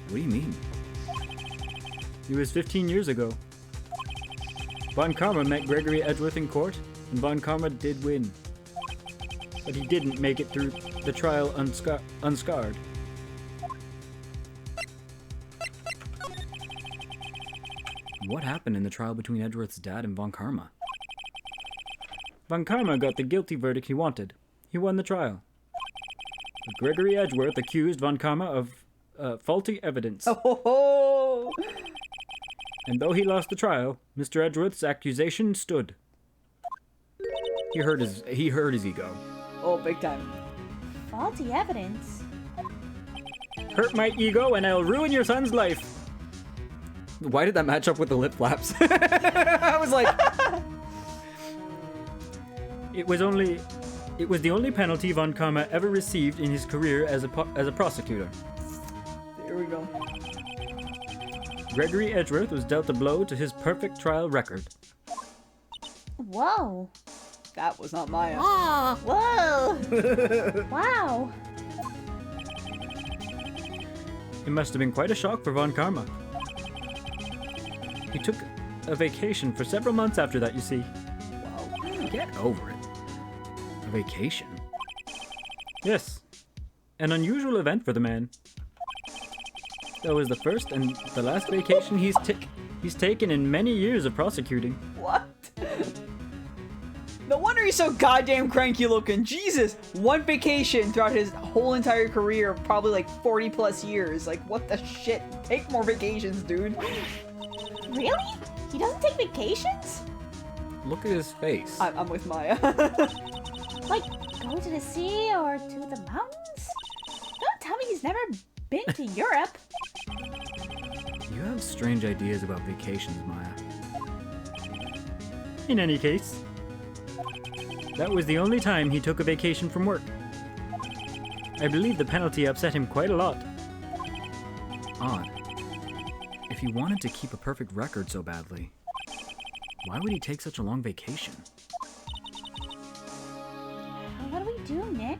What do you mean? It was 15 years ago. Von Karma met Gregory Edgeworth in court, and Von Karma did win. But he didn't make it through the trial unscarred. What happened in the trial between Edgeworth's dad and Von Karma? Von Karma got the guilty verdict he wanted. He won the trial. But Gregory Edgeworth accused Von Karma of faulty evidence. Oh, And though he lost the trial, Mr. Edgeworth's accusation stood. He hurt his ego. Oh, big time. Faulty evidence. Hurt my ego and I'll ruin your son's life. Why did that match up with the lip flaps? I was like, It was the only penalty Von Karma ever received in his career as a prosecutor. There we go. Gregory Edgeworth was dealt a blow to his perfect trial record. Whoa. That was not Maya. Oh, whoa. Wow. It must have been quite a shock for Von Karma. He took a vacation for several months after that, you see. get over it. A vacation? Yes. An unusual event for the man. That was the first and the last vacation he's taken in many years of prosecuting. What? No wonder he's so goddamn cranky looking. Jesus! One vacation throughout his whole entire career, probably like 40 plus years. Like, what the shit? Take more vacations, dude. Really? He doesn't take vacations? Look at his face. I'm with Maya. Like, go to the sea or to the mountains? Don't tell me he's never been to Europe. You have strange ideas about vacations, Maya. In any case, that was the only time he took a vacation from work. I believe the penalty upset him quite a lot. Odd. If he wanted to keep a perfect record so badly, why would he take such a long vacation? What do we do, Nick?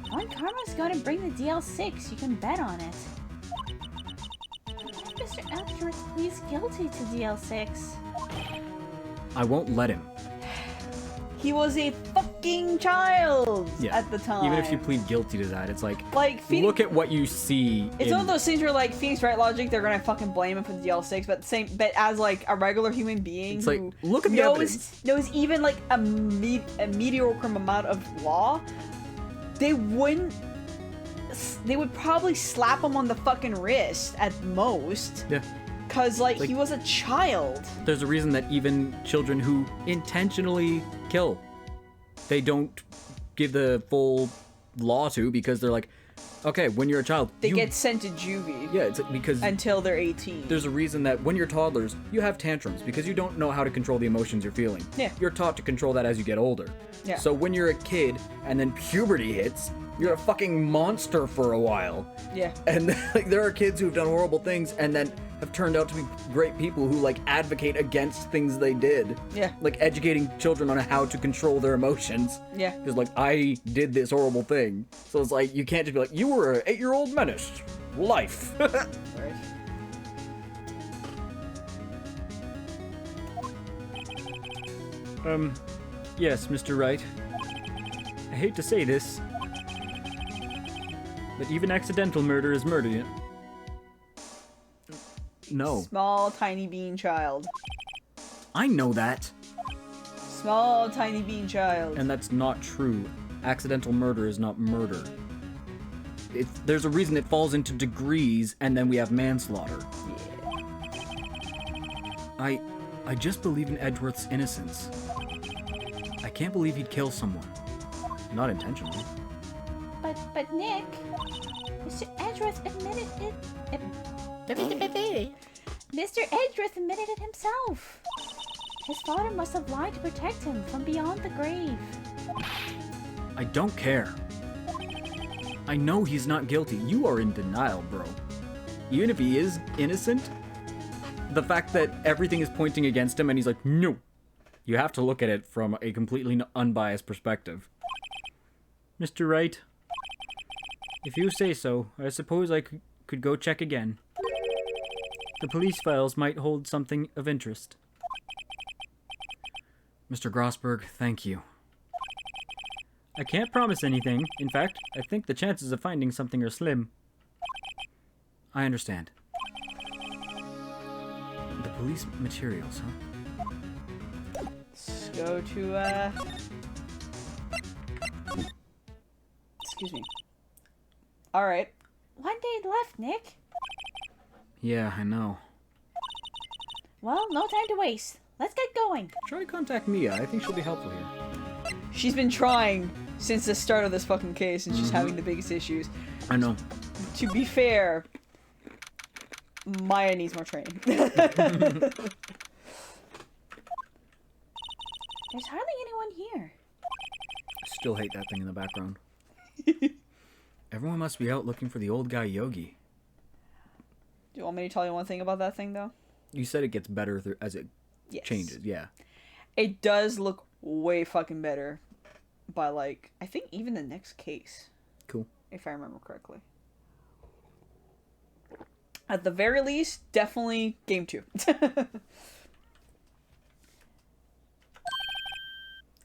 Von Karma's going to bring the DL6. You can bet on it. Mr. Edgeworth pleads guilty to DL6. I won't let him. He was a fucking child Yeah. at the time. Even if you plead guilty to that, it's like Phoenix, look at what you see. it's one of those things where like Phoenix Wright logic, they're gonna fucking blame him for the DL6, but as like a regular human being It's like, who look at the evidence. knows even like a mediocre amount of law, they would probably slap him on the fucking wrist at most. Yeah. Cause like Like- he was a child. There's a reason that even children who intentionally kill, they don't give the full law to, because they're like, okay, when you're a child, They you- get sent to juvie yeah, it's like, because until they're 18. there's a reason that when you're toddlers, you have tantrums because you don't know how to control the emotions you're feeling. Yeah. You're taught to control that as you get older. Yeah. So when you're a kid and then puberty hits, you're a fucking monster for a while. Yeah. And like there are kids who've done horrible things and then have turned out to be great people who like advocate against things they did. Yeah. Like educating children on how to control their emotions. Yeah. Because like I did this horrible thing. So it's like you can't just be like, you were an 8-year-old menace. Life. Right. Yes, Mr. Wright. I hate to say this, but even accidental murder is murder. No. Small tiny bean child. I know that. Small tiny bean child. And that's not true. Accidental murder is not murder. There's a reason it falls into degrees, and then we have manslaughter. I just believe in Edgeworth's innocence. I can't believe he'd kill someone. Not intentionally. But Nick, Mr. Edgeworth admitted it. Mr. Edgeworth admitted it himself. His father must have lied to protect him from beyond the grave. I don't care. I know he's not guilty. You are in denial, bro. Even if he is innocent, the fact that everything is pointing against him and he's like, no. You have to look at it from a completely unbiased perspective. Mr. Wright, if you say so, I suppose I could go check again. The police files might hold something of interest. Mr. Grossberg, thank you. I can't promise anything. In fact, I think the chances of finding something are slim. I understand. The police materials, huh? Let's go to, excuse me. Alright. One day left, Nick. Yeah, I know. Well, no time to waste. Let's get going. Try to contact Mia. I think she'll be helpful here. She's been trying since the start of this fucking case, and she's having the biggest issues. I know. To be fair, Maya needs more training. There's hardly anyone here. Still hate that thing in the background. Everyone must be out looking for the old guy Yogi. Do you want me to tell you one thing about that thing, though? You said it gets better as it Yes. changes. Yeah. It does look way fucking better by, like, I think even the next case, Cool. if I remember correctly. At the very least, definitely game 2.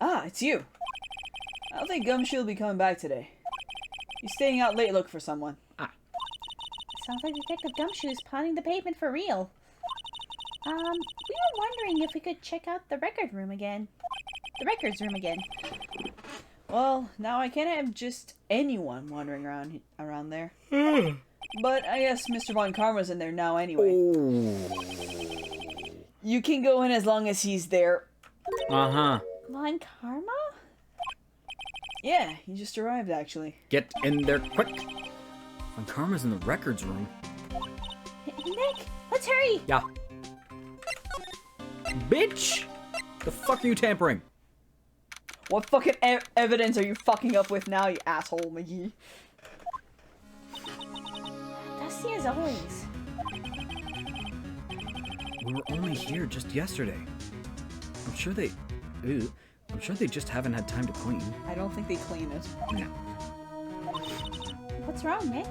Ah, it's you. I don't think Gumshoe will be coming back today. He's staying out late looking for someone. Sounds like Detective Gumshoe is pounding the pavement for real. We were wondering if we could check out the records room again. Well, now I can't have just anyone wandering around there. But I guess Mr. Von Karma's in there now anyway. You can go in as long as he's there. Uh-huh. Von Karma? Yeah, he just arrived actually. Get in there quick. When Karma's in the records room. Nick, let's hurry! Yeah. Bitch! The fuck are you tampering? What fucking evidence are you fucking up with now, you asshole, McGee? Dusty as always. We were only here just yesterday. I'm sure they just haven't had time to clean. I don't think they clean it. No. What's wrong, Nick?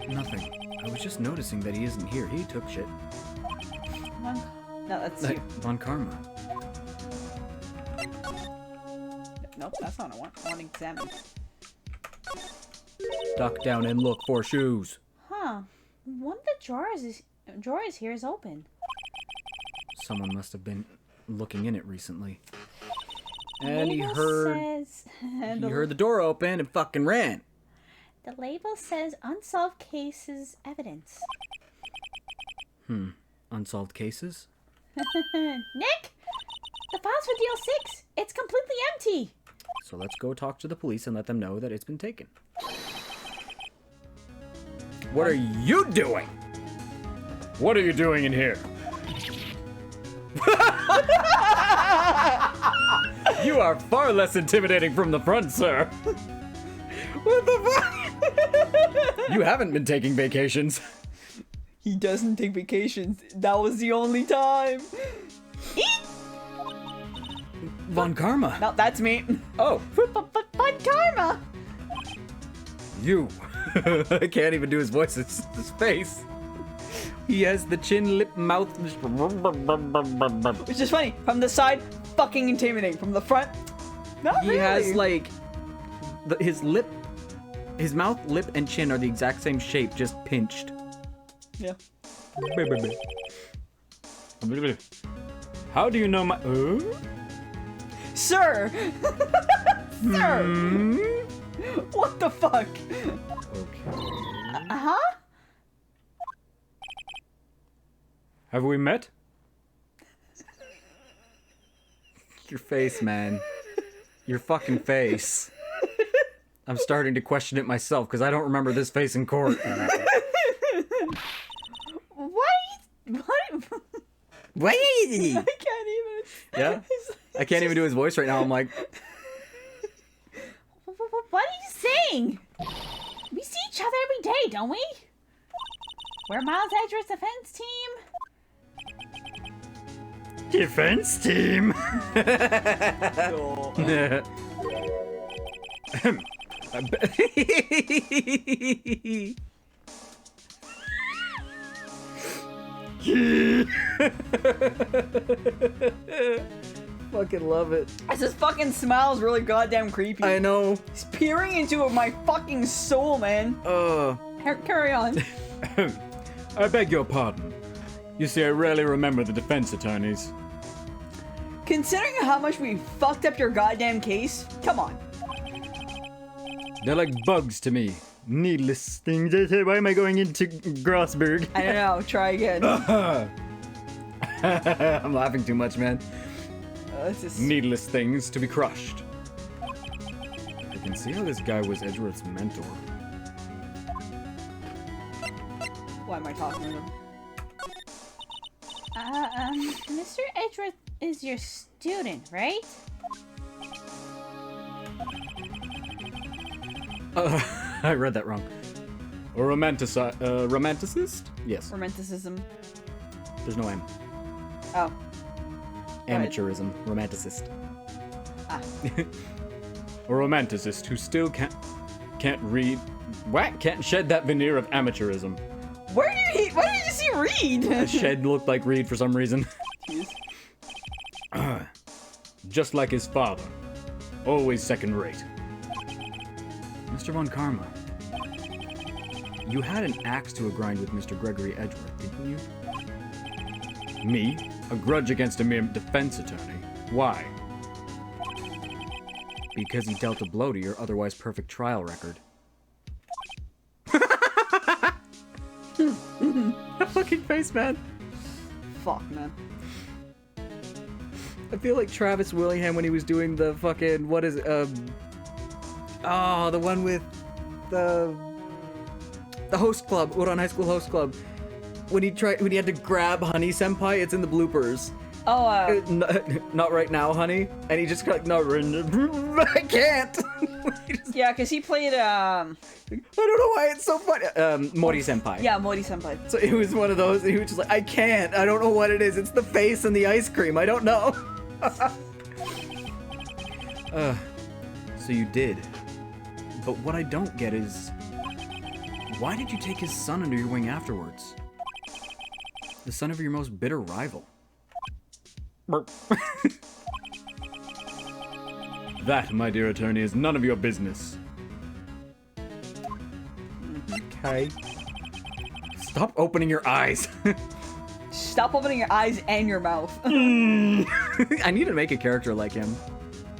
Nothing. I was just noticing that he isn't here. He took shit. No, that's you. Von Karma. Nope, that's not what I want. I want to examine. Duck down and look for shoes. Huh. One of the drawers here is open. Someone must have been looking in it recently. And he Label heard says- he heard the door open and fucking ran. The label says unsolved cases evidence. Unsolved cases? Nick! The files for deal 6! It's completely empty! So let's go talk to the police and let them know that it's been taken. What are you doing? What are you doing in here? You are far less intimidating from the front, sir. What the fuck? You haven't been taking vacations. He doesn't take vacations. That was the only time. Von Karma. No, that's me. Oh, But Karma. you. I can't even do his voice. It's his face. He has the chin, lip, mouth. Which is funny. From the side, fucking intimidating. From the front, not He really. has like his lip, his mouth, lip, and chin are the exact same shape, just pinched. Yeah. How do you know my... Sir. Sir. What the fuck? Okay. Huh? Have we met? Your face, man. Your fucking face. I'm starting to question it myself because I don't remember this face in court. What? Wait! I can't even. Yeah? I can't even do his voice right now. I'm like, What are you saying? We see each other every day, don't we? We're Miles Edgeworth's defense team. Defense team! fucking love it. This fucking smile's really goddamn creepy. I know. He's peering into my fucking soul, man. Carry on. I beg your pardon. You see, I rarely remember the defense attorneys. Considering how much we fucked up your goddamn case, come on. They're like bugs to me. Needless things. Why am I going into Grossberg? I don't know. Try again. I'm laughing too much, man. This is... Needless things to be crushed. I can see how this guy was Edgeworth's mentor. Why am I talking to him? Mr. Edgeworth is your student, right? I read that wrong. A romanticist? Yes. Romanticism. There's no M. Oh. Amateurism. Romanticist. Ah. A romanticist who still can't read. What? Can't shed that veneer of amateurism. Why did you see Reed? A shed looked like Reed for some reason. Jeez. Just like his father. Always second rate. Mr. Von Karma. You had an axe to a grind with Mr. Gregory Edgeworth, didn't you? Me? A grudge against a mere defense attorney. Why? Because he dealt a blow to your otherwise perfect trial record. That fucking face, man. Fuck, man. I feel like Travis Willingham when he was doing the fucking, what is it, oh, the one with the host club, Uran High School host club. When he had to grab Honey Senpai, it's in the bloopers. Oh, Not right now, honey. And he just got, no, I can't. yeah, because he played, I don't know why it's so funny. Mori Senpai. yeah, Mori Senpai. So it was one of those, and he was just like, I can't. I don't know what it is. It's the face and the ice cream. I don't know. So you did. But what I don't get is, why did you take his son under your wing afterwards? The son of your most bitter rival. That, my dear attorney, is none of your business. Okay. Stop opening your eyes. Stop opening your eyes and your mouth. I need to make a character like him.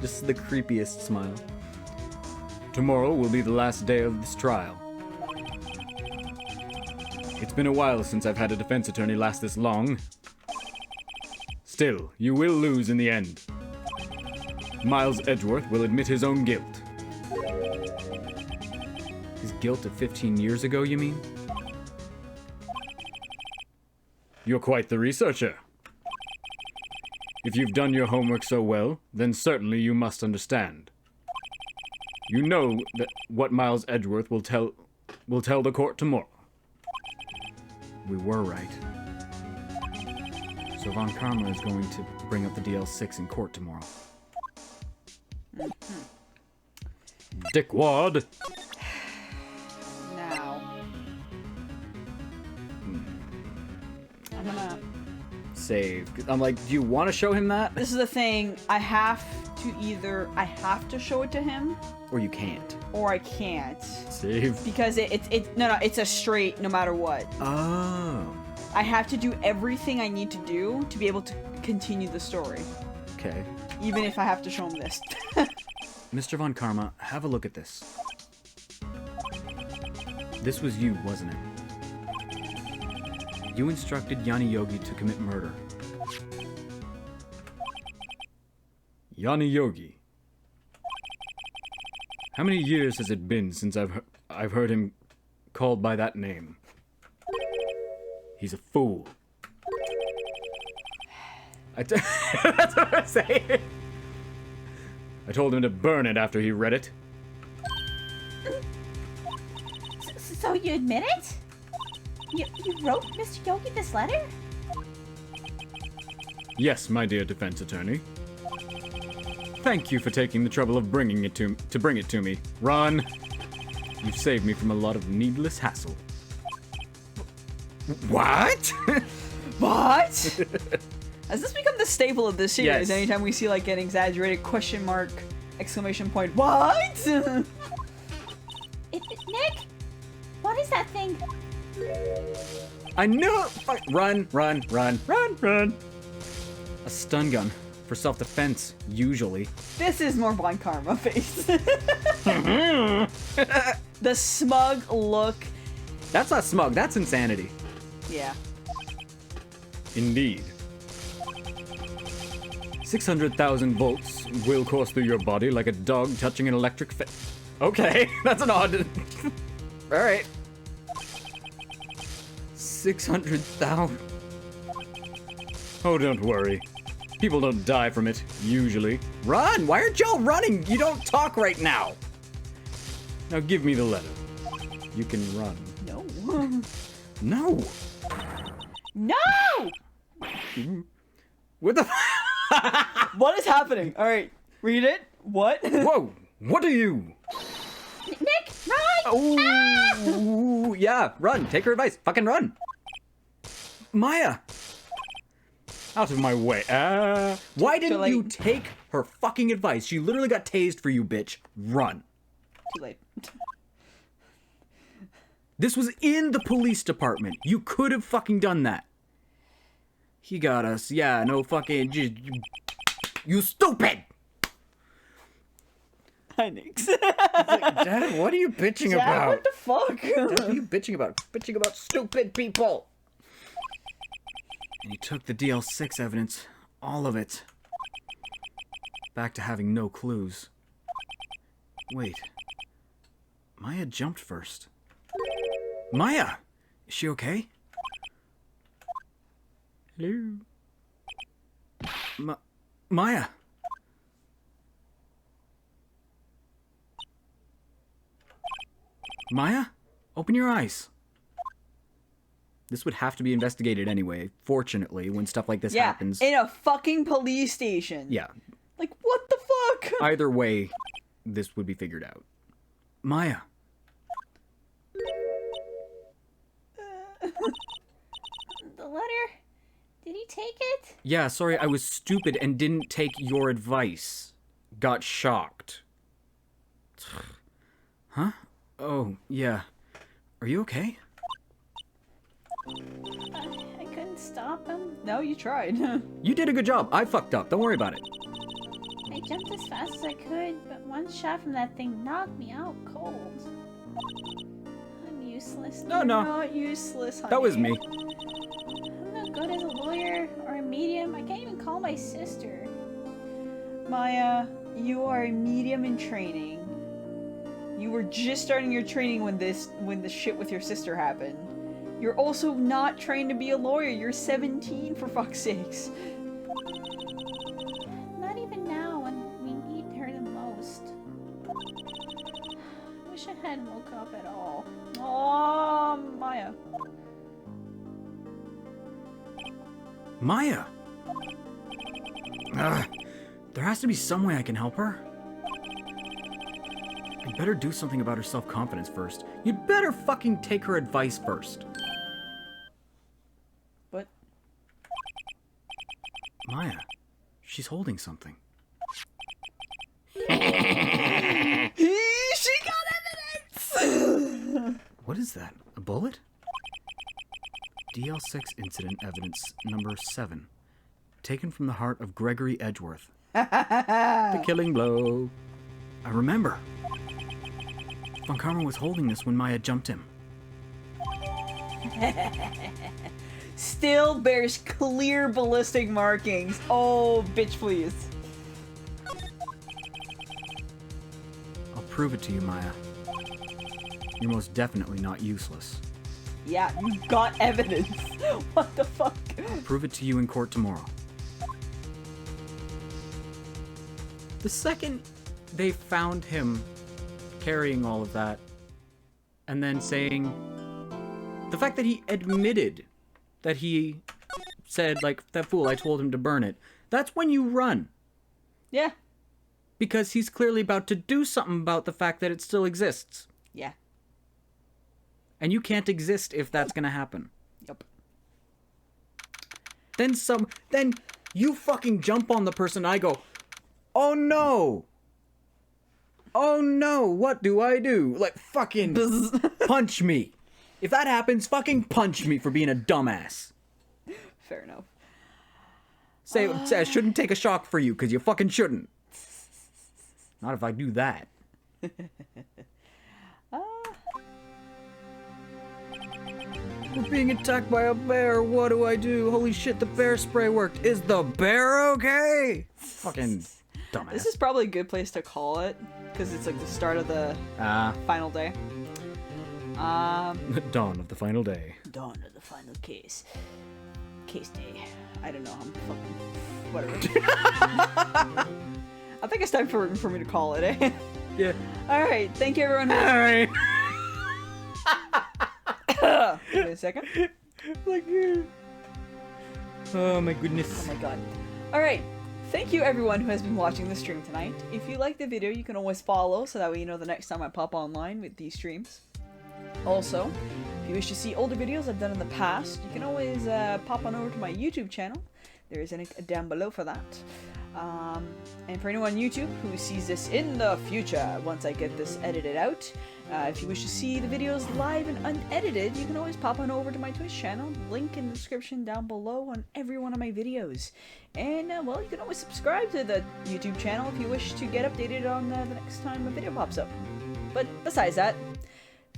Just the creepiest smile. Tomorrow will be the last day of this trial. It's been a while since I've had a defense attorney last this long. Still, you will lose in the end. Miles Edgeworth will admit his own guilt. His guilt of 15 years ago, you mean? You're quite the researcher. If you've done your homework so well, then certainly you must understand. You know that what Miles Edgeworth will tell the court tomorrow. We were right. So Von Karma is going to bring up the DL6 in court tomorrow. Dickwad! Now. I'm gonna... Save. I'm like, do you want to show him that? This is the thing. I have to show it to him, Or you can't. or I can't. Save. Because it's a straight no matter what. Oh. I have to do everything I need to do to be able to continue the story. Okay. Even if I have to show him this. Mr. Von Karma, have a look at this. This was you, wasn't it? You instructed Yanni Yogi to commit murder. Yanni Yogi. How many years has it been since I've heard him called by that name? He's a fool. That's what I'm saying. I told him to burn it after he read it. So you admit it? You wrote Mr. Yogi this letter? Yes, my dear defense attorney. Thank you for taking the trouble of bringing it to me. Ron, you've saved me from a lot of needless hassle. What? What? Has this become the staple of this series? Yes. Anytime we see like an exaggerated question mark, exclamation point, what? Nick? What is that thing? I knew it! Run. A stun gun. For self-defense, usually. This is more Von Karma face. The smug look. That's not smug, that's insanity. Yeah. Indeed. 600,000 volts will course through your body like a dog touching an electric Okay, that's an odd... Alright. 600,000... Oh, don't worry. People don't die from it, usually. Run! Why aren't y'all running? You don't talk right now. Now give me the letter. You can run. No. No. No! What the? What is happening? All right, read it. What? Whoa! What are you? Nick, run! Oh, yeah. Run. Take her advice. Fucking run. Maya, Out of my way. why didn't late. you take her fucking advice? She literally got tased for you, bitch. Run. Too late. This was in the police department. You could have fucking done that. He got us. Yeah, no fucking... You stupid! Hi, Nix. Dad, what are you bitching Dad, about? what the fuck? What are you bitching about? Bitching about stupid people! And you took the DL6 evidence. All of it. Back to having no clues. Wait. Maya jumped first. Maya! Is she okay? Hello? Maya! Maya? Open your eyes. This would have to be investigated anyway, fortunately, when stuff like this Yeah, happens. in a fucking police station. Yeah. Like, what the fuck? Either way, this would be figured out. Maya. The letter? Did he take it? Yeah, sorry, I was stupid and didn't take your advice. Got shocked. Huh? Oh, yeah. Are you okay? I couldn't stop him. No, you tried. You did a good job. I fucked up. Don't worry about it. I jumped as fast as I could, but one shot from that thing knocked me out cold. I'm useless. No, You're no. not useless, honey. That was me. I'm not good as a lawyer or a medium. I can't even call my sister. Maya, you are a medium in training. You were just starting your training when the shit with your sister happened. You're also not trained to be a lawyer. You're 17, for fuck's sakes. Not even now when we need her the most. Wish I hadn't woke up at all. Aw, Maya. Maya! Ugh. There has to be some way I can help her. I'd better do something about her self-confidence first. You'd better fucking take her advice first. What? Maya, she's holding something. She got evidence! What is that? A bullet? DL6 incident evidence number 7. Taken from the heart of Gregory Edgeworth. The killing blow. I remember. Von Karma was holding this when Maya jumped him. Still bears clear ballistic markings. Oh, bitch, please. I'll prove it to you, Maya. You're most definitely not useless. Yeah, you got evidence. What the fuck? I'll prove it to you in court tomorrow. The second they found him carrying all of that, and then saying... The fact that he admitted that he said, like, that fool, I told him to burn it. That's when you run. Yeah. Because he's clearly about to do something about the fact that it still exists. Yeah. And you can't exist if that's gonna happen. Yep. Then you fucking jump on the person, I go, oh no! Oh no, what do I do? Like, fucking punch me. If that happens, fucking punch me for being a dumbass. Fair enough. Say I shouldn't take a shock for you, because you fucking shouldn't. Not if I do that. We're being attacked by a bear. What do I do? Holy shit, the bear spray worked. Is the bear okay? Fucking dumbass. This is probably a good place to call it because it's like the start of the final day. Dawn of the final day. Dawn of the final case. Case day. I don't know. I'm fucking whatever. I think it's time for me to call it. Eh? Yeah. All right. Thank you, everyone. All right. Wait a second. Like, oh my goodness. Oh my god. Alright, thank you everyone who has been watching the stream tonight. If you like the video, you can always follow so that way you know the next time I pop online with these streams. Also, if you wish to see older videos I've done in the past, you can always pop on over to my YouTube channel. There is a link down below for that. And for anyone on YouTube who sees this in the future, once I get this edited out, if you wish to see the videos live and unedited, you can always pop on over to my Twitch channel, link in the description down below on every one of my videos. And, well, you can always subscribe to the YouTube channel if you wish to get updated on the next time a video pops up. But besides that,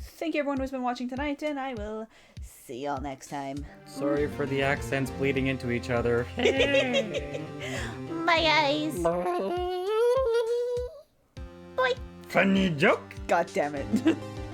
thank you everyone who's been watching tonight, and I will see y'all next time. Sorry for the accents bleeding into each other. Bye, guys. Bye. Funny joke. God damn it.